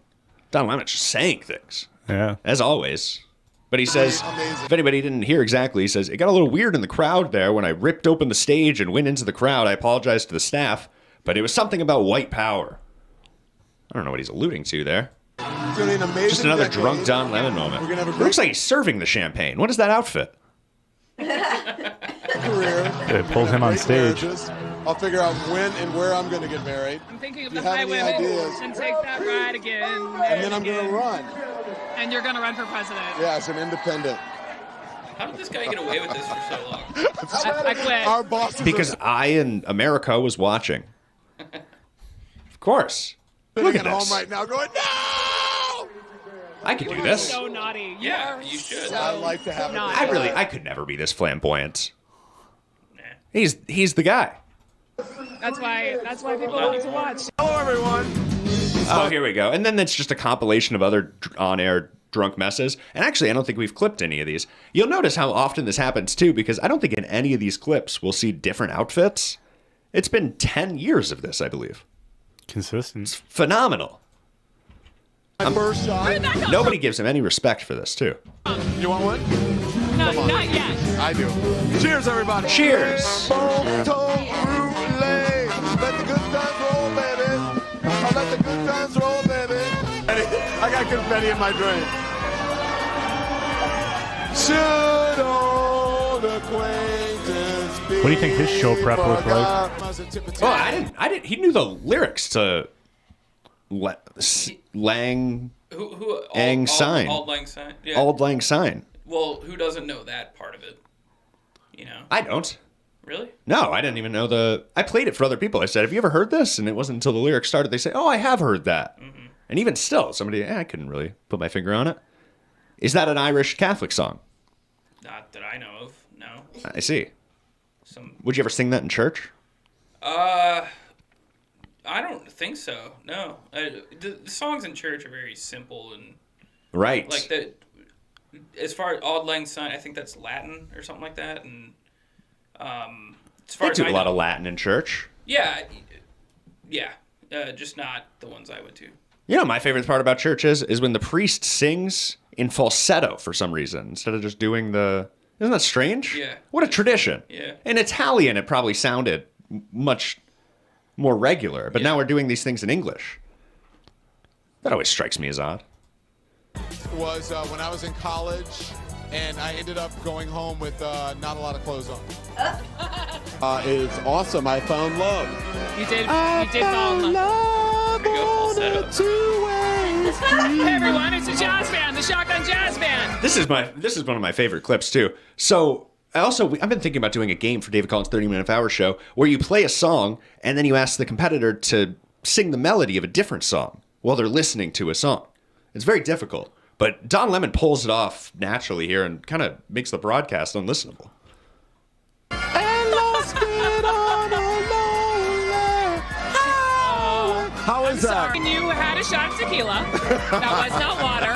Don Lemon's just saying things. Yeah. As always. But he says, if anybody didn't hear exactly, he says, it got a little weird in the crowd there when I ripped open the stage and went into the crowd. I apologized to the staff, but it was something about white power. I don't know what he's alluding to there. Just another drunk Don Lemon moment. It looks like he's serving the champagne. What is that outfit? They pulled him on stage. I'll figure out when and where I'm going to get married. I'm thinking of If the you have highway any ideas. and take that ride again. And then I'm going to run. And you're going to run for president. Yeah, as an independent. How did this guy get away with this for so long? I quit. Our bosses Because I and America was watching. Of course. Look at home this. right now going, no! I could do this. So naughty. Yeah, you should. I like to have it. I could never be this flamboyant. He's the guy. That's why people wanted to watch. Hello, everyone. Oh, here we go. And then it's just a compilation of other on-air drunk messes. And actually, I don't think we've clipped any of these. You'll notice how often this happens, too, because I don't think in any of these clips we'll see different outfits. It's been 10 years of this, I believe. Consistent. It's phenomenal. First shot. Nobody gives him any respect for this, too. You want one? No, not yet. I do. Cheers, everybody. Cheers. Let the good times roll, baby. Let the good times roll, baby. I got confetti in my drink. Should old acquaintance be? What do you think his show prep looked like? Oh, I didn't. He knew the lyrics to Lang Ang Syne. Auld Lang Syne. Yeah. Auld Lang Syne. Well, who doesn't know that part of it? You know. I don't. Really? No, I didn't even know I played it for other people. I said, have you ever heard this? And it wasn't until the lyrics started they say, oh, I have heard that. Mm-hmm. And even still, I couldn't really put my finger on it. Is that an Irish Catholic song? Not that I know of, no. I see. Would you ever sing that in church? I don't think so, no. The songs in church are very simple and... Right. Like, as far as Auld Lang Syne, I think that's Latin or something like that. And as far as I do a lot of Latin in church. Yeah. Just not the ones I went to. You know, my favorite part about church is when the priest sings in falsetto for some reason instead of just doing the... Isn't that strange? Yeah. What a tradition. Yeah. In Italian, it probably sounded much more regular, but now we're doing these things in English. That always strikes me as odd. Was when I was in college, and I ended up going home with not a lot of clothes on. It's awesome. I found love. You did fall in love. Hey everyone, it's the jazz band, the Shotgun Jazz Band. This is one of my favorite clips too. So I've been thinking about doing a game for David Collins' 30-minute hour show where you play a song and then you ask the competitor to sing the melody of a different song while they're listening to a song. It's very difficult, but Don Lemon pulls it off naturally here and kind of makes the broadcast unlistenable. How is that? You had a shot of tequila. That was not water.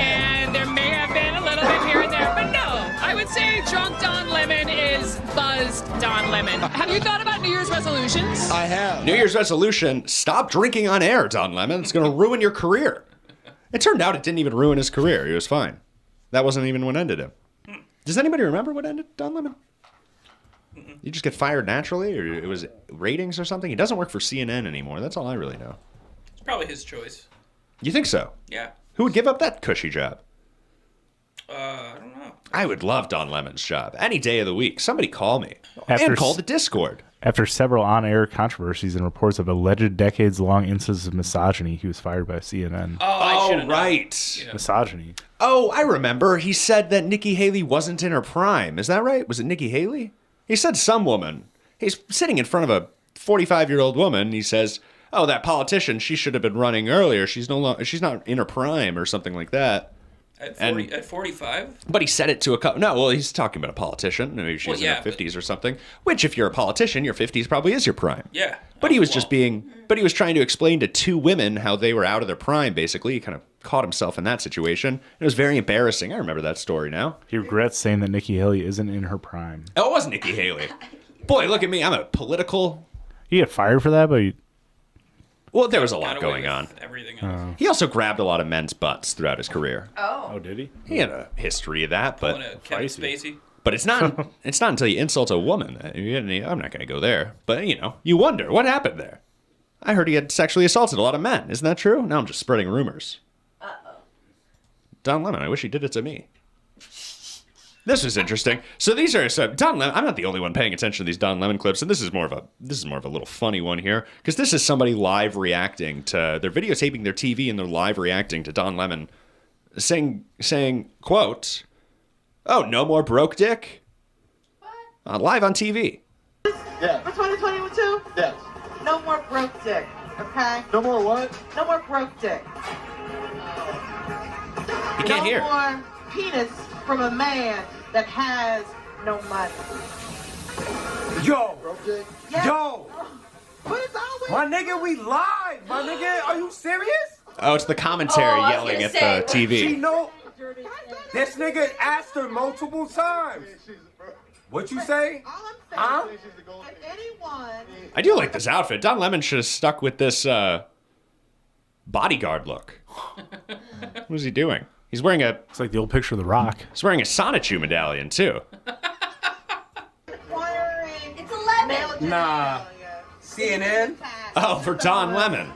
And there may have been a little bit here and there, but no. I would say drunk Don Lemon is buzzed Don Lemon. Have you thought about New Year's resolutions? I have. New Year's resolution, stop drinking on air, Don Lemon. It's going to ruin your career. It turned out it didn't even ruin his career. He was fine. That wasn't even what ended him. Does anybody remember what ended Don Lemon? You just get fired naturally, or it was ratings or something? He doesn't work for CNN anymore. That's all I really know. It's probably his choice. You think so? Yeah. Who would give up that cushy job? I don't know. I would love Don Lemon's job. Any day of the week. Somebody call me. And call the Discord. After several on-air controversies and reports of alleged decades-long instances of misogyny, he was fired by CNN. Oh, right. Yeah. Misogyny. Oh, I remember. He said that Nikki Haley wasn't in her prime. Is that right? Was it Nikki Haley? He said some woman. He's sitting in front of a 45-year-old woman. He says, oh, that politician, she should have been running earlier. She's not in her prime or something like that. At 45? But he said it to a couple. No, well, he's talking about a politician. Maybe she's in her 50s or something. Which, if you're a politician, your 50s probably is your prime. Yeah. But he was just being. But he was trying to explain to two women how they were out of their prime, basically. He kind of caught himself in that situation. It was very embarrassing. I remember that story now. He regrets saying that Nikki Haley isn't in her prime. Oh, it was Nikki Haley. Boy, look at me. I'm a political. He got fired for that, but. Well, there was a lot going on. Everything else. He also grabbed a lot of men's butts throughout his career. Oh, did he? He had a history of that, but Pulling a Kevin Spacey. But it's not. It's not until you insult a woman. I'm not going to go there. But you wonder what happened there. I heard he had sexually assaulted a lot of men. Isn't that true? Now I'm just spreading rumors. Don Lemon. I wish he did it to me. This was interesting. So these are Don Lemon. I'm not the only one paying attention to these Don Lemon clips, and this is more of a little funny one here because this is somebody live reacting to. They're videotaping their TV and they're live reacting to Don Lemon, saying quote, "Oh, no more broke dick." What? Live on TV. Yeah. For 2022? Yes. No more broke dick. Okay. No more what? No more broke dick. You can't hear. No more penis from a man that has no money. Yo! Yes. Yo! But it's always... My nigga, we live! My nigga, are you serious? Oh, it's the commentary yelling at the TV. She know... This nigga asked her multiple times. What you say? Huh? I do like this outfit. Don Lemon should have stuck with this bodyguard look. What is he doing? He's wearing a... It's like the old picture of The Rock. He's wearing a Sonichu medallion, too. It's 11. Nah. CNN? Oh, for Don Lemon.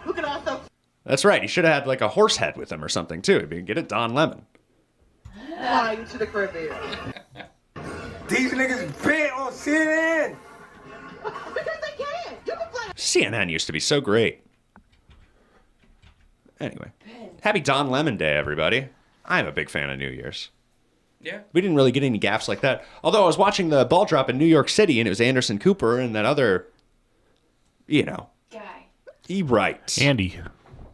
That's right. He should have had like a horse head with him or something, too. If you can get it, Don Lemon. Fly you to the Caribbean. These niggas been on CNN. Because they can. You can play. CNN used to be so great. Anyway. Happy Don Lemon Day, everybody. I'm a big fan of New Year's. Yeah. We didn't really get any gaffes like that. Although I was watching the ball drop in New York City, and it was Anderson Cooper and that other, guy. Right. Andy.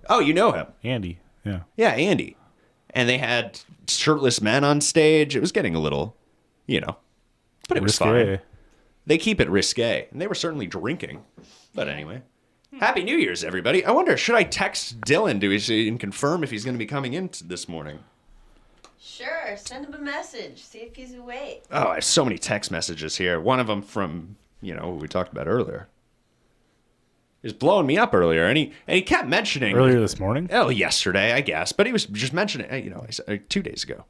Oh, you know him. Andy, yeah. Yeah, Andy. And they had shirtless men on stage. It was getting a little, but it was fine. They keep it risque, and they were certainly drinking. But anyway. Happy New Year's, everybody. I wonder, should I text Dylan and confirm if he's going to be coming in this morning? Sure, send him a message. See if he's awake. Oh, I have so many text messages here. One of them from, what we talked about earlier. Is blowing me up earlier, and he kept mentioning... Earlier this morning? Oh, yesterday, I guess. But he was just mentioning, 2 days ago.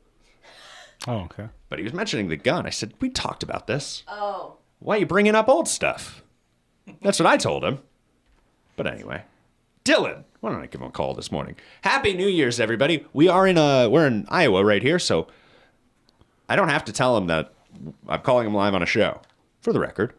Oh, okay. But he was mentioning the gun. I said, we talked about this. Oh. Why are you bringing up old stuff? That's what I told him. But anyway, Dylan, why don't I give him a call this morning? Happy New Year's, everybody. We're in Iowa right here, so I don't have to tell him that I'm calling him live on a show, for the record.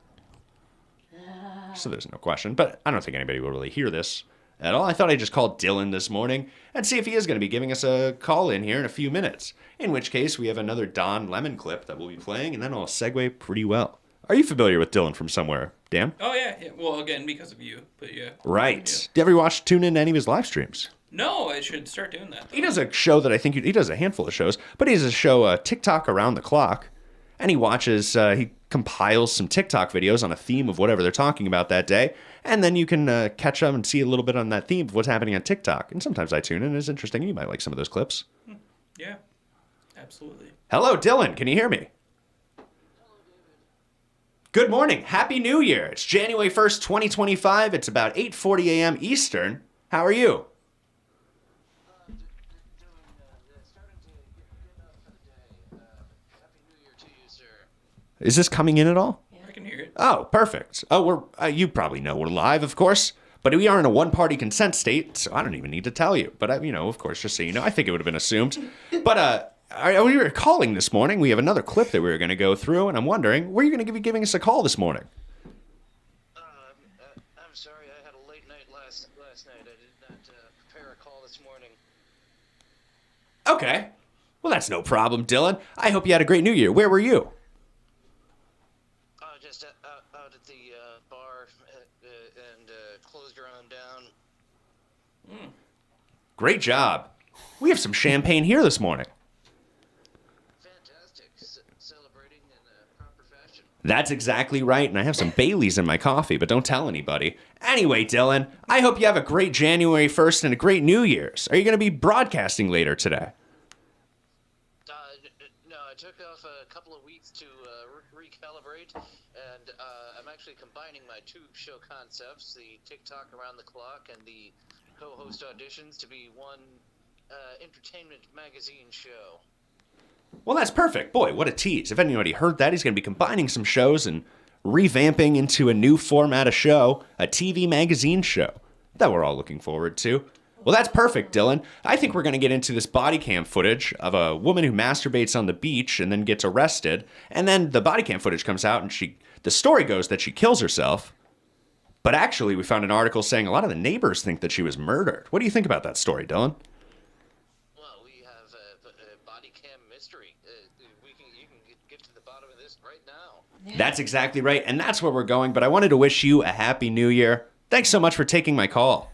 So there's no question. But I don't think anybody will really hear this at all. I thought I'd just call Dylan this morning and see if he is going to be giving us a call in here in a few minutes. In which case, we have another Don Lemon clip that we'll be playing, and then I'll segue pretty well. Are you familiar with Dylan from somewhere, Dan? Oh, yeah. Well, again, because of you, but yeah. Right. Yeah. Did you ever tune in to any of his live streams? No, I should start doing that. He does a show that I think he does a handful of shows, but he has a show, TikTok Around the Clock, and he compiles some TikTok videos on a theme of whatever they're talking about that day, and then you can catch up and see a little bit on that theme of what's happening on TikTok. And sometimes I tune in, it's interesting. You might like some of those clips. Yeah, absolutely. Hello, Dylan. Can you hear me? Good morning. Happy New Year. It's January 1st, 2025. It's about 8:40 a.m. Eastern. How are you? Is this coming in at all? Yeah, I can hear it. Oh, perfect. Oh, you probably know we're live, of course, but we are in a one-party consent state, so I don't even need to tell you. But, of course, just so you know, I think it would have been assumed. But, we were calling this morning. We have another clip that we were going to go through, and I'm wondering, were you going to be giving us a call this morning? I'm sorry, I had a late night last night. I did not prepare a call this morning. Okay. Well, that's no problem, Dylan. I hope you had a great New Year. Where were you? Just out at the bar and closed your own down. Great job. We have some champagne here this morning. That's exactly right, and I have some Baileys in my coffee, but don't tell anybody. Anyway, Dylan, I hope you have a great January 1st and a great New Year's. Are you going to be broadcasting later today? No, I took off a couple of weeks to recalibrate, and I'm actually combining my two show concepts, the TikTok Around the Clock and the co-host auditions, to be one entertainment magazine show. Well, that's perfect. Boy, what a tease. If anybody heard that, he's going to be combining some shows and revamping into a new format of show, a TV magazine show that we're all looking forward to. Well, that's perfect, Dylan. I think we're going to get into this body cam footage of a woman who masturbates on the beach and then gets arrested. And then the body cam footage comes out and the story goes that she kills herself. But actually, we found an article saying a lot of the neighbors think that she was murdered. What do you think about that story, Dylan? Well, we have a body cam mystery. You can get to the bottom of this right now. That's exactly right, and that's where we're going. But I wanted to wish you a happy new year. Thanks so much for taking my call.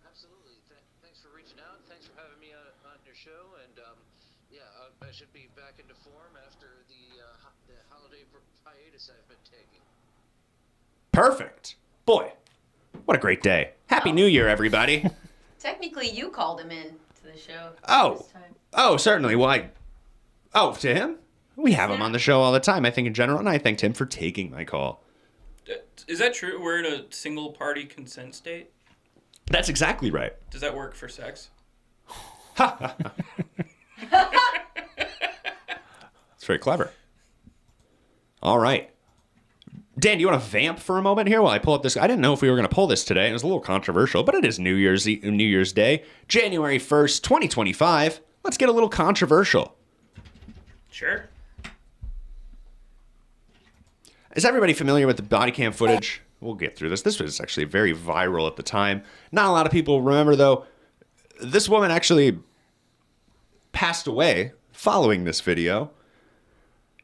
Absolutely. Thanks for reaching out. Thanks for having me on your show. And I should be back into form after the holiday hiatus I've been taking. Perfect. Boy, what a great day. Happy New Year, everybody. Technically, you called him in to the show. Oh, certainly. Why? Oh, to him? We have him on the show all the time, I think, in general, and I thanked him for taking my call. Is that true? We're in a single-party consent state? That's exactly right. Does that work for sex? It's very clever. All right. Dan, do you want to vamp for a moment here while I pull up this? I didn't know if we were going to pull this today. It was a little controversial, but it is New Year's Day, January 1st, 2025. Let's get a little controversial. Sure. Is everybody familiar with the body cam footage? We'll get through this. This was actually very viral at the time. Not a lot of people remember, though. This woman actually passed away following this video.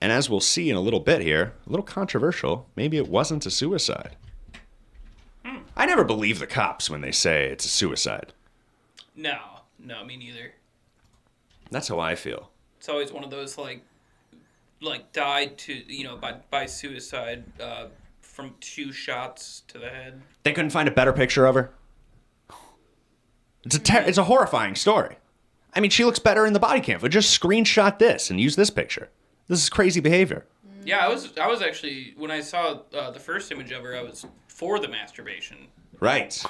And as we'll see in a little bit here, a little controversial, maybe it wasn't a suicide. I never believe the cops when they say it's a suicide. No, me neither. That's how I feel. It's always one of those, like died by suicide from 2 shots to the head. They couldn't find a better picture of her? It's a horrifying story. I mean, she looks better in the body cam. But just screenshot this and use this picture. This is crazy behavior. Yeah, I was actually, when I saw the first image of her, I was for the masturbation. Right.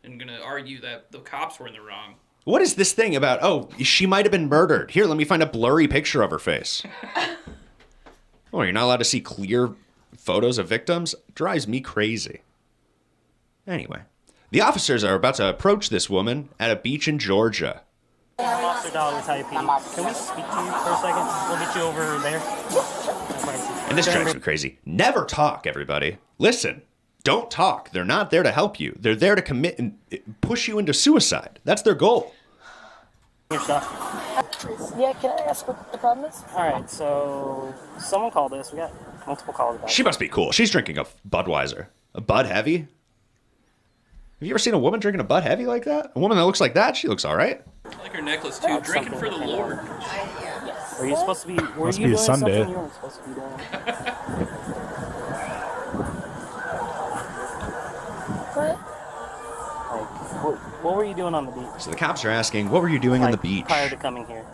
I'm going to argue that the cops were in the wrong. What is this thing about, she might have been murdered. Here, let me find a blurry picture of her face. Oh, you're not allowed to see clear photos of victims? Drives me crazy. Anyway, the officers are about to approach this woman at a beach in Georgia. Officer Dollar Type. Can we speak to you for a second? We'll get you over there. And this drives me crazy. Never talk, everybody. Listen, don't talk. They're not there to help you. They're there to commit and push you into suicide. That's their goal. Your stuff. Yeah, can I ask what the problem is? All right, so someone called us. We got multiple calls about it. She must be cool. She's drinking a Budweiser. A Bud Heavy? Have you ever seen a woman drinking a Bud Heavy like that? A woman that looks like that? She looks all right. I like her necklace, too. Drinking for the Lord. Were you supposed to be... Must be a Sunday. You weren't supposed to be doing? What were you doing on the beach? So the cops are asking, what were you doing on the beach? Prior to coming here.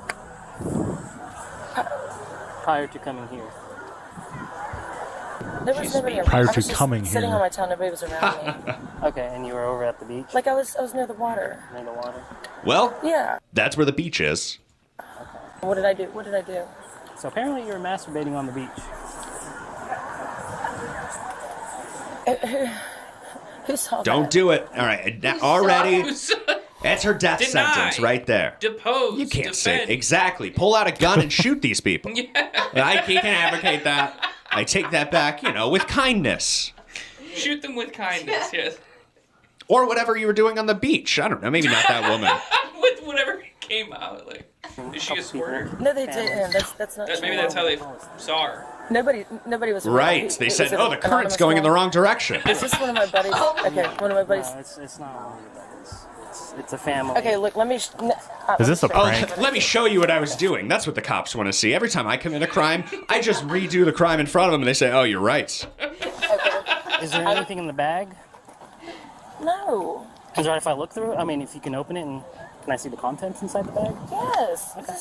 Prior to coming here. There was nobody around. Prior I to was just coming sitting here. on my town, nobody was around me. Okay, and you were over at the beach? Like I was near the water. Near the water? Well, yeah. That's where the beach is. What did I do? What did I do? So apparently you were masturbating on the beach. Who saw that? Don't do it. All right, already. That's her death sentence right there. Depose. You can't say exactly. Pull out a gun and shoot these people. Yeah. I can't advocate that. I take that back, with kindness. Shoot them with kindness, yes. Or whatever you were doing on the beach. I don't know. Maybe not that woman. With whatever came out, is she a squirter? No, they didn't. That's not true. Maybe that's how they saw her. Nobody was around. Right. They said, the current's going in the wrong direction. Is this one of my buddies? Okay, one of my buddies. No, it's not one of your buddies. It's a family. Okay, look, let me. Is this a prank? Oh, let me show you what I was doing. That's what the cops want to see. Every time I commit a crime, I just redo the crime in front of them, and they say, "Oh, you're right." Is there anything in the bag? No. Is it right if I look through it? I mean, if you can open it, and can I see the contents inside the bag? Yes. Okay.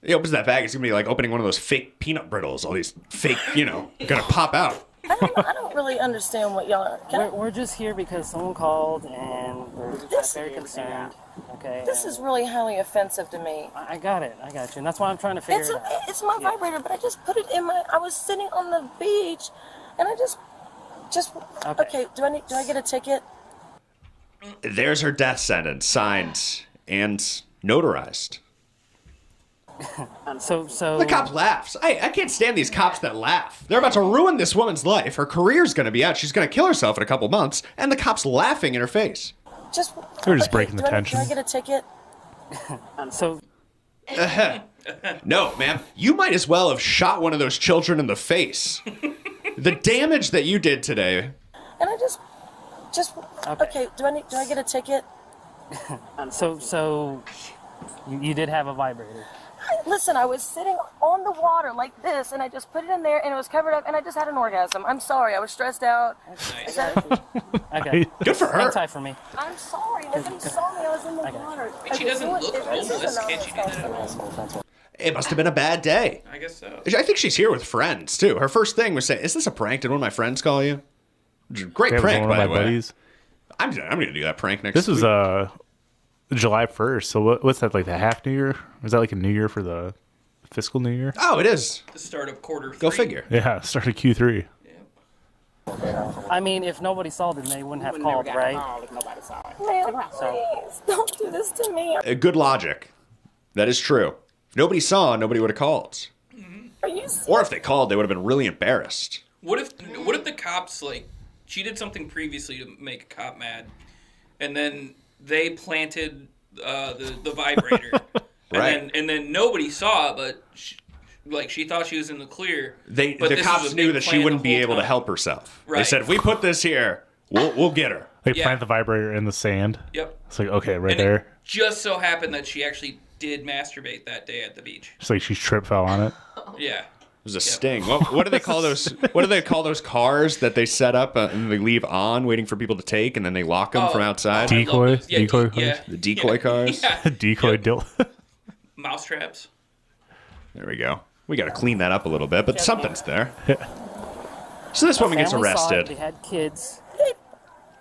He opens that bag, it's gonna be like opening one of those fake peanut brittles. All these fake, gonna pop out. I don't really understand what y'all are. We're just here because someone called and we're very concerned. Okay. This is really highly offensive to me. I got it. I got you. And that's why I'm trying to figure it out. It's my vibrator, but I just put it in my. I was sitting on the beach, and I just. Okay. Do I get a ticket? There's her death sentence, signed and notarized. So the cop laughs. I can't stand these cops that laugh. They're about to ruin this woman's life. Her career's gonna be out. She's gonna kill herself in a couple months, and the cop's laughing in her face. They're just breaking the tension. Do I get a ticket? No, ma'am. You might as well have shot one of those children in the face. The damage that you did today. And I just okay. Do I get a ticket? So you did have a vibrator. Listen, I was sitting on the water like this, and I just put it in there, and it was covered up, and I just had an orgasm. I'm sorry, I was stressed out. Okay. Good for her. Hang tight for me. I'm sorry, nobody saw me. I was in the water. Wait, she doesn't look homeless. Can't she do that at all? It must have been a bad day. I guess so. I think she's here with friends, too. Her first thing was say, "Is this a prank? Did one of my friends call you?" Great prank, by the way. Buddies. I'm going to do that prank next week. This was July 1st, so what's that, like the half New Year? Is that like a New Year for the fiscal New Year? Oh, it is. The start of quarter 3. Go figure. Yeah, start of Q3. I mean, if nobody saw it, they wouldn't have called, right? Man, please, don't do this to me. Good logic. That is true. If nobody saw, nobody would have called. Are you serious? Or if they called, they would have been really embarrassed. What if the cops, like, she did something previously to make a cop mad, and then they planted the vibrator, Right. and then nobody saw it, but she thought she was in the clear. The this cops was a knew big that she plan wouldn't the be whole able to time. help herself. They Right. said, if we put this here, we'll get her. They plant the vibrator in the sand. Yep. It's like, okay, right And there. It just so happened that she actually did masturbate that day at the beach. It's like she fell on it. Yeah. It was a sting. What do they call those? What do they call those cars that they set up and they leave on, waiting for people to take, and then they lock them from outside? Decoy cars. The decoy cars. Decoy Mouse traps. There we go. We got to clean that up a little bit, but something's there. So this woman gets Family saw it, arrested. They had kids.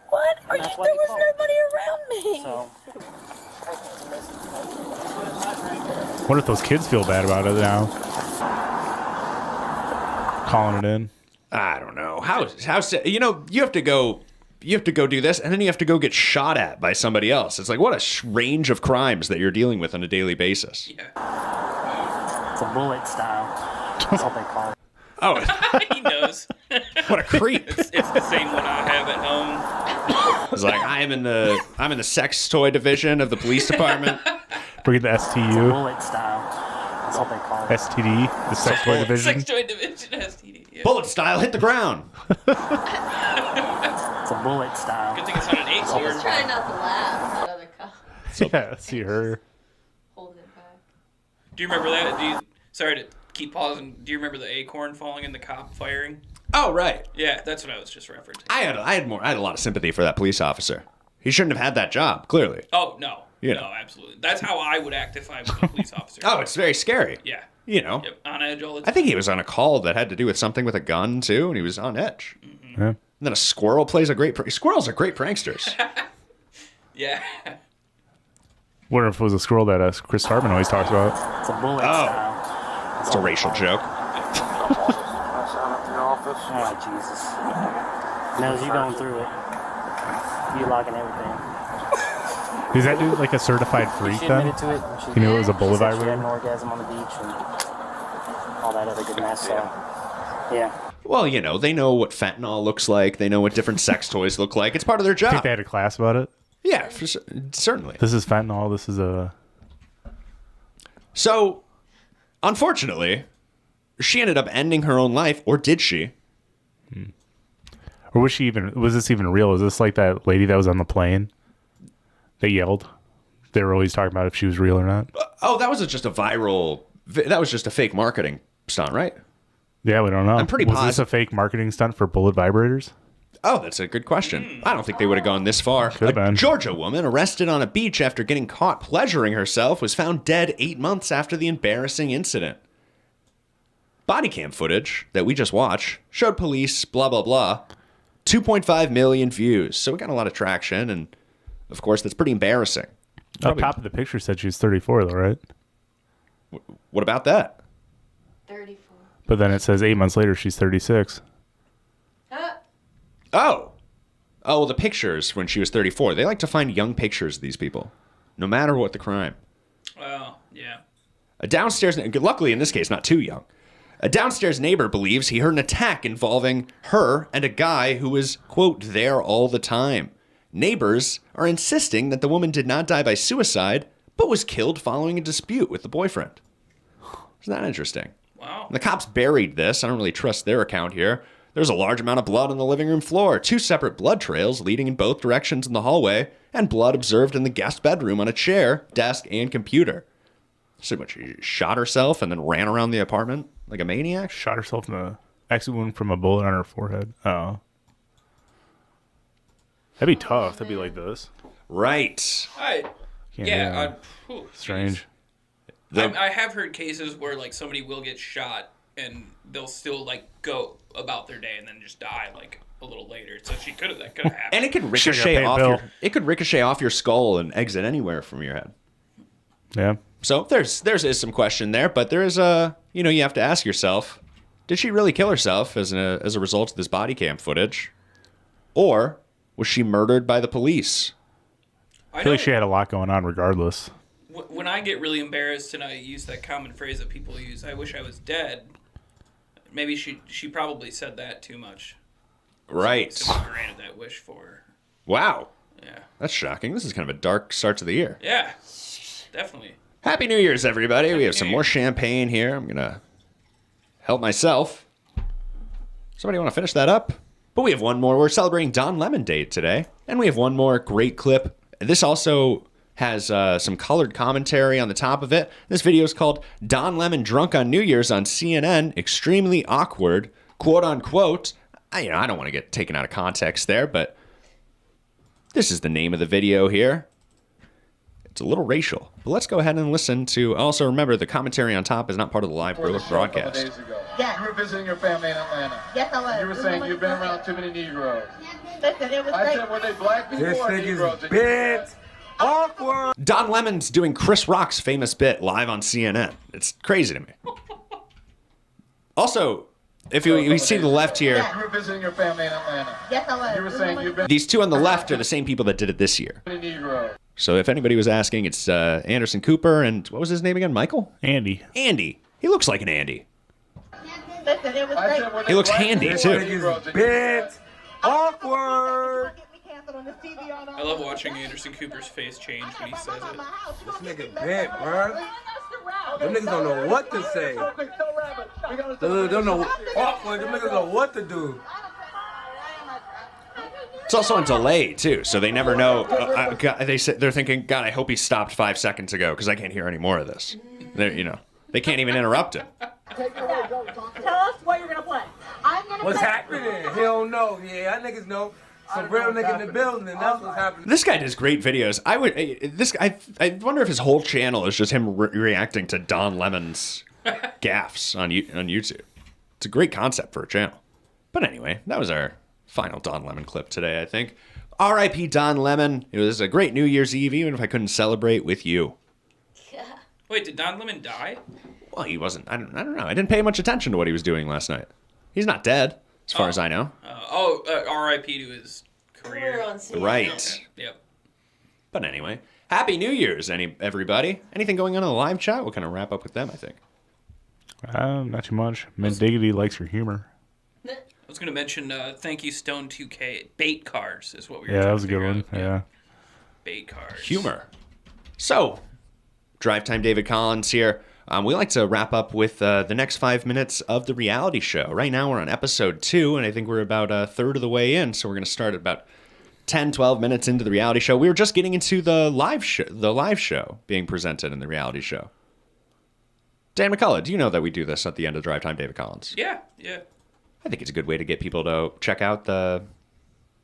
What? There was nobody around me. What if those kids feel bad about it now? Calling it in. I don't know. How you have to go do this, and then you have to go get shot at by somebody else. It's like, what a range of crimes that you're dealing with on a daily basis. Yeah. It's a bullet style. That's what they call it. Oh, He knows. what a creep! It's the same one I have at home. It's like I'm in the sex toy division of the police department. Bring the It's a STU. bullet style. That's what they call it. STD, the sex toy division. Sex toy division STD. Yeah. Bullet style, hit the ground. It's a bullet style. Good thing it's not an 8-sword. Just trying not to laugh at other cops. Yeah, see her. Holding it back. Do you remember that? Sorry to keep pausing. Do you remember the acorn falling and the cop firing? Oh, right. Yeah, that's what I was just referencing. I had a lot of sympathy for that police officer. He shouldn't have had that job, clearly. Oh, no. Yeah. No, absolutely. That's how I would act if I was a police officer. Oh, it's very scary. Yeah. You know. Yep. On edge all the I time. think he was on a call that had to do with something with a gun, too, and he was on edge. Yeah. And then a squirrel plays a great... Squirrels are great pranksters. Yeah. Wonder if it was a squirrel that Chris Hartman always talks about. It's a bullet style. It's a racial joke. Oh, Jesus. Knows you going through it. You logging everything. Is that dude like a certified freak She then? admitted to it. And she, He knew it was a bullet she said she had vibrator? an orgasm on the beach and all that other good mess. So, yeah. Well, you know, they know what fentanyl looks like. They know what different sex toys look like. It's part of their I job. think they had a class about it. Yeah, certainly. This is fentanyl. This is a... So, unfortunately, she ended up ending her own life, or did she? Or was this even real? Is this like that lady that was on the plane? They yelled. They were always talking about if she was real or not. Oh, that was just a viral. That was just a fake marketing stunt, right? Yeah, we don't know. I'm pretty Was positive. this a fake marketing stunt for bullet vibrators? Oh, that's a good question. I don't think they would have gone this far. Could have been. Georgia woman arrested on a beach after getting caught pleasuring herself was found dead 8 months after the embarrassing incident. Body cam footage that we just watched showed police, blah, blah, blah. 2.5 million views. So we got a lot of traction. And, of course, that's pretty embarrassing. Up top of the picture said she was 34, though, right? What about that? 34. But then it says 8 months later she's 36. Oh, well, the pictures when she was 34. They like to find young pictures of these people, no matter what the crime. Oh, yeah. A downstairs, luckily in this case, not too young. A downstairs neighbor believes he heard an attack involving her and a guy who was, quote, there all the time. Neighbors are insisting that the woman did not die by suicide, but was killed following a dispute with the boyfriend. Isn't that interesting? Wow. The cops buried this. I don't really trust their account here. There's a large amount of blood on the living room floor, 2 separate blood trails leading in both directions in the hallway, and blood observed in the guest bedroom on a chair, desk, and computer. So what, she shot herself and then ran around the apartment like a maniac? Shot herself in the exit wound from a bullet on her forehead. Oh. That'd be tough. That'd be like this. Right. Strange. I have heard cases where like somebody will get shot and they'll still like go about their day and then just die like a little later. So that could have happened. And it could ricochet off your skull and exit anywhere from your head. Yeah. So there's some question there, but there is you have to ask yourself, did she really kill herself as a result of this body cam footage, or was she murdered by the police? I feel like she had a lot going on regardless. When I get really embarrassed and I use that common phrase that people use, I wish I was dead. Maybe she probably said that too much. Right. So granted that wish for her. Wow. Yeah. That's shocking. This is kind of a dark start to the year. Yeah. Definitely. Happy New Year's, everybody. We have some more champagne here. I'm going to help myself. Somebody want to finish that up? But we have one more. We're celebrating Don Lemon Day today. And we have one more great clip. This also has some colored commentary on the top of it. This video is called Don Lemon Drunk on New Year's on CNN. Extremely awkward, quote unquote. I don't want to get taken out of context there, but this is the name of the video here. It's a little racial, but let's go ahead and listen to. Also, remember the commentary on top is not part of the live broadcast. Yeah. You were visiting your family in Atlanta. Yes, I was. You were saying you've been around too many Negroes. Listen, it was I great. said, were they black people This or nigga's Negroes? bent. Awkward. Don Lemon's doing Chris Rock's famous bit live on CNN. It's crazy to me. Also, if you see the left here, You were visiting your family in Atlanta. Yes, I was. You were saying you've been these two on the left are the same people that did it this year. many Negroes. So if anybody was asking, it's Anderson Cooper and what was his name again? Michael? Andy. Andy. He looks like an Andy. Listen, it was I great. said, were they He looks black handy, people too. or Negroes? Bent. Awkward. I love watching Anderson Cooper's face change when he says it. This nigga bent, bro. Them niggas don't know what to say. They don't know. Awkward. Them niggas don't know what to do. It's also on delay too, so they never know. They're thinking, God, I hope he stopped 5 seconds ago because I can't hear any more of this. They can't even interrupt him. Tell us what you're gonna play. I'm gonna What's play. happening? He don't know. Yeah, that niggas know. Some real nigga in the building, and that's what's happening. This guy does great videos. I wonder if his whole channel is just him reacting to Don Lemon's gaffes on YouTube. It's a great concept for a channel. But anyway, that was our final Don Lemon clip today, I think. R.I.P. Don Lemon. It was a great New Year's Eve, even if I couldn't celebrate with you. Wait, did Don Lemon die? Well, he wasn't. I don't know. I didn't pay much attention to what he was doing last night. He's not dead, as far as I know. R.I.P. to his career. Right. Okay. Yep. But anyway, Happy New Year's, everybody. Anything going on in the live chat? We'll kind of wrap up with them, I think. Not too much. Mendiggity likes your humor. I was going to mention, thank you, Stone 2K. Bait cars is what we were Yeah, trying that was a to good figure one. out. Yeah. Bait cars. Humor. So, Drive Time David Collins here. We like to wrap up with the next 5 minutes of the reality show. Right now we're on episode 2, and I think we're about a third of the way in, so we're going to start at about 10, 12 minutes into the reality show. We were just getting into the live show being presented in the reality show. Dan McCullough, do you know that we do this at the end of Drive Time, David Collins? Yeah. I think it's a good way to get people to check out the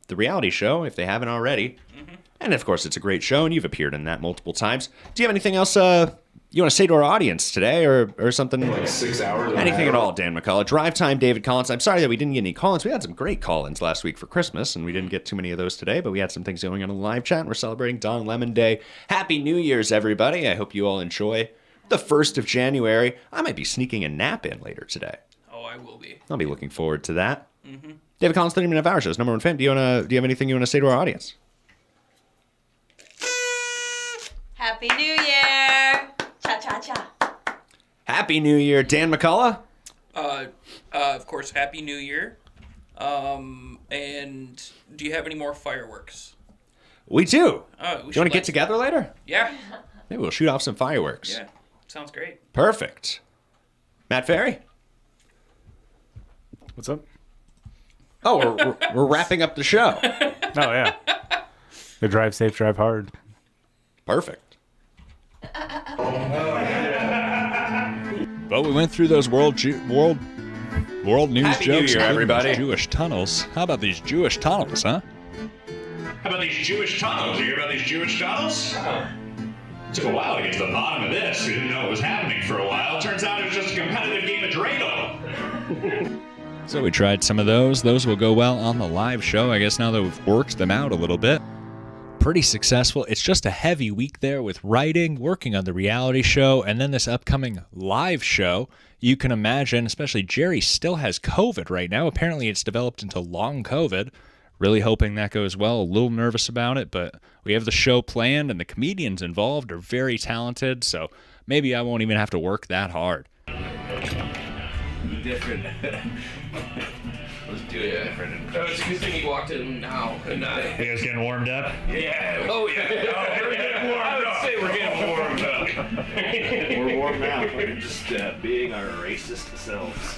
reality show if they haven't already. Mm-hmm. And of course, it's a great show, and you've appeared in that multiple times. Do you have anything else you want to say to our audience today, or something? Like 6 hours. Anything at all, Dan McCullough. Drive Time, David Collins. I'm sorry that we didn't get any call-ins. We had some great call-ins last week for Christmas, and we didn't get too many of those today, but we had some things going on in the live chat, and we're celebrating Don Lemon Day. Happy New Year's, everybody. I hope you all enjoy the 1st of January. I might be sneaking a nap in later today. Oh, I will be. I'll be looking forward to that. Mm-hmm. David Collins, 30-minute hour shows, #1 fan. Do you have anything you want to say to our audience? Happy New Year! Cha-cha-cha. Happy New Year, Dan McCullough. Of course, Happy New Year. And do you have any more fireworks? We do. Oh, Do you want to get together later? Yeah. Maybe we'll shoot off some fireworks. Yeah. Sounds great. Perfect. Matt Ferry? What's up? Oh, we're wrapping up the show. Oh, yeah. The drive safe, drive hard. Perfect. Well, we went through those world news Happy New jokes, Year, including everybody. those Jewish tunnels. How about these Jewish tunnels, huh? How about these Jewish tunnels? You hear about these Jewish tunnels? Took a while to get to the bottom of this. We didn't know what was happening for a while. Turns out it was just a competitive game of Dreidel. So we tried some of those. Those will go well on the live show. I guess now that we've worked them out a little bit. Pretty successful. It's just a heavy week there with writing, working on the reality show, and then this upcoming live show. You can imagine, especially Jerry still has COVID right now. Apparently it's developed into long COVID. Really hoping that goes well. A little nervous about it, but we have the show planned and the comedians involved are very talented, so maybe I won't even have to work that hard. Different. Let's do it different. It's a good thing you walked in now. And You guys getting warmed up? yeah. Oh, yeah. Oh, we're getting warmed up. I would say we're getting warmed up. We're warm now. We're just being our racist selves.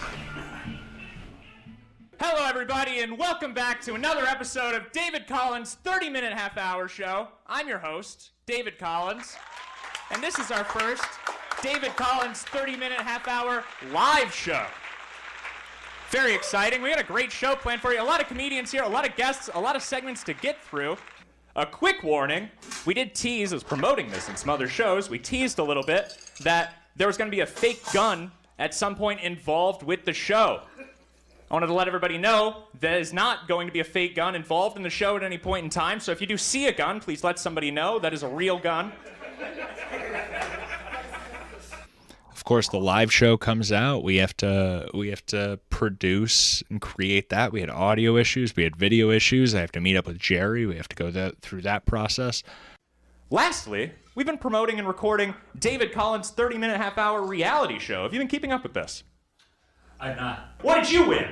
Hello, everybody, and welcome back to another episode of David Collins' 30-minute half-hour show. I'm your host, David Collins, and this is our first David Collins 30-minute half-hour live show. Very exciting. We got a great show planned for you. A lot of comedians here, a lot of guests, a lot of segments to get through. A quick warning, we did tease, as promoting this in some other shows, we teased a little bit that there was going to be a fake gun at some point involved with the show. I wanted to let everybody know there is not going to be a fake gun involved in the show at any point in time, so if you do see a gun, please let somebody know that is a real gun. Of course, the live show comes out. We have to produce and create that. We had audio issues. We had video issues. I have to meet up with Jerry. We have to go through that process. Lastly, we've been promoting and recording David Collins' 30-minute half-hour reality show. Have you been keeping up with this? I'm not. What did you win?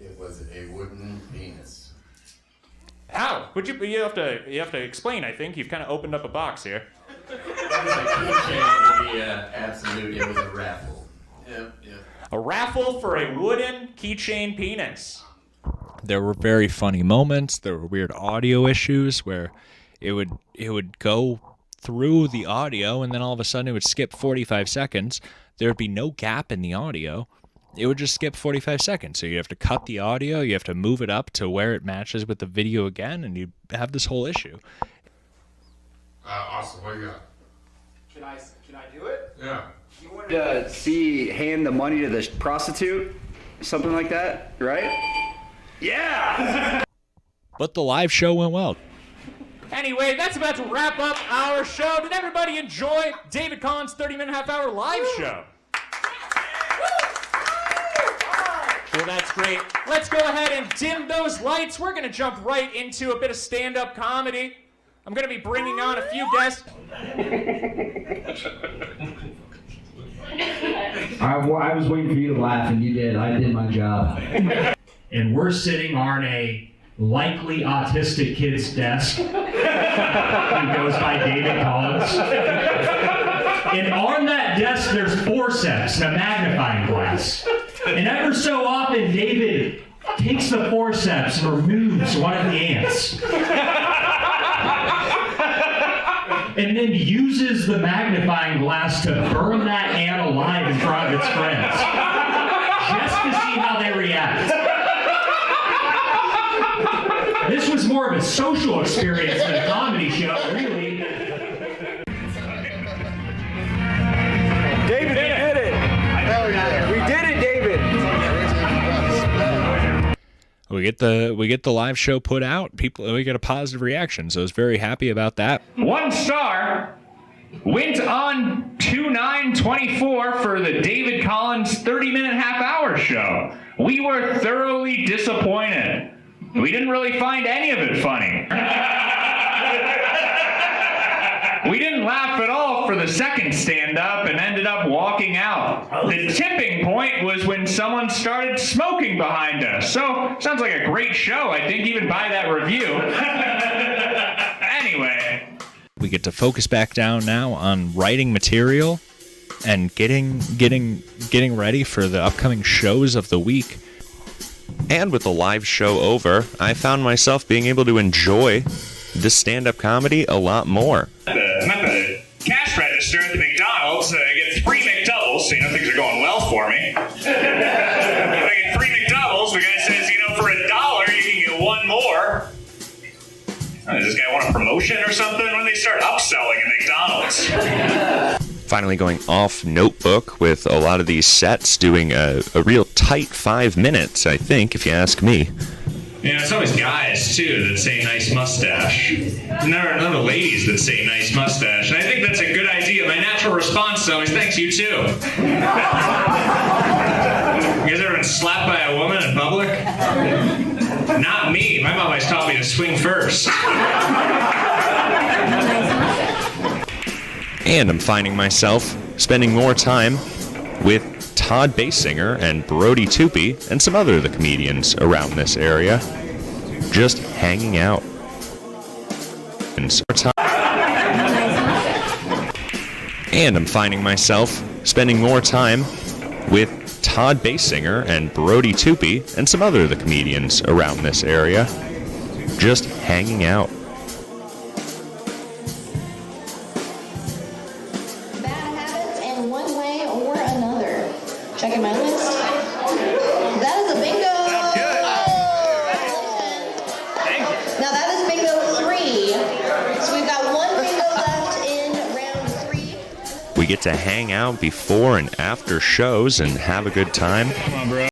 It was a wooden penis. How? You have to explain, I think. You've kind of opened up a box here. It was a keychain, absolute. It was a raffle. Yep. A raffle for a wooden keychain penis. There were very funny moments. There were weird audio issues where it would go through the audio and then all of a sudden it would skip 45 seconds. There would be no gap in the audio. It would just skip 45 seconds. So you have to cut the audio, you have to move it up to where it matches with the video again, and you have this whole issue. Awesome. What do you got? Can I do it? Yeah. You wanted to hand the money to the prostitute? Something like that, right? Yeah! But the live show went well. Anyway, that's about to wrap up our show. Did everybody enjoy David Collins' 30-minute half-hour live show? Well, that's great. Let's go ahead and dim those lights. We're going to jump right into a bit of stand-up comedy. I'm going to be bringing on a few guests. I was waiting for you to laugh, and you did. I did my job. And we're sitting on a likely autistic kid's desk who goes by David Collins. And on that desk, there's forceps and a magnifying glass. And ever so often, David takes the forceps and removes one of the ants. And then uses the magnifying glass to burn that ant alive in front of its friends. Just to see how they react. This was more of a social experience than a comedy show, really. David, we did it. We did it, David. We get the live show put out. We get a positive reaction, so I was very happy about that. 1 star went on 2/9/24 for the David Collins 30-minute half-hour show. We were thoroughly disappointed. We didn't really find any of it funny. We didn't laugh at all for the second stand-up and ended up walking out. The tipping point was when someone started smoking behind us. So, sounds like a great show. I didn't even buy that review. Anyway. We get to focus back down now on writing material and getting ready for the upcoming shows of the week. And with the live show over, I found myself being able to enjoy this stand-up comedy a lot more. I'm at the cash register at the McDonald's. I get 3 McDoubles, so things are going well for me. I get 3 McDoubles. The guy says, for $1 you can get 1 more. Does this guy want a promotion or something? When do they start upselling at McDonald's? Finally going off notebook with a lot of these sets, doing a real tight 5 minutes, I think, if you ask me. It's always guys, too, that say nice mustache. None of the ladies that say nice mustache. And I think that's a good idea. My natural response is always, thanks, you too. You guys ever been slapped by a woman in public? Not me. My mom always taught me to swing first. And I'm finding myself spending more time with Todd Basinger and Brody Toopy and some other of the comedians around this area, just hanging out. And I'm finding myself spending more time with Todd Basinger and Brody Toopy and some other of the comedians around this area, just hanging out. Checking my list. That is a bingo. Now that is bingo 3. So we've got 1 bingo left in round 3. We get to hang out before and after shows and have a good time. Come on, bro.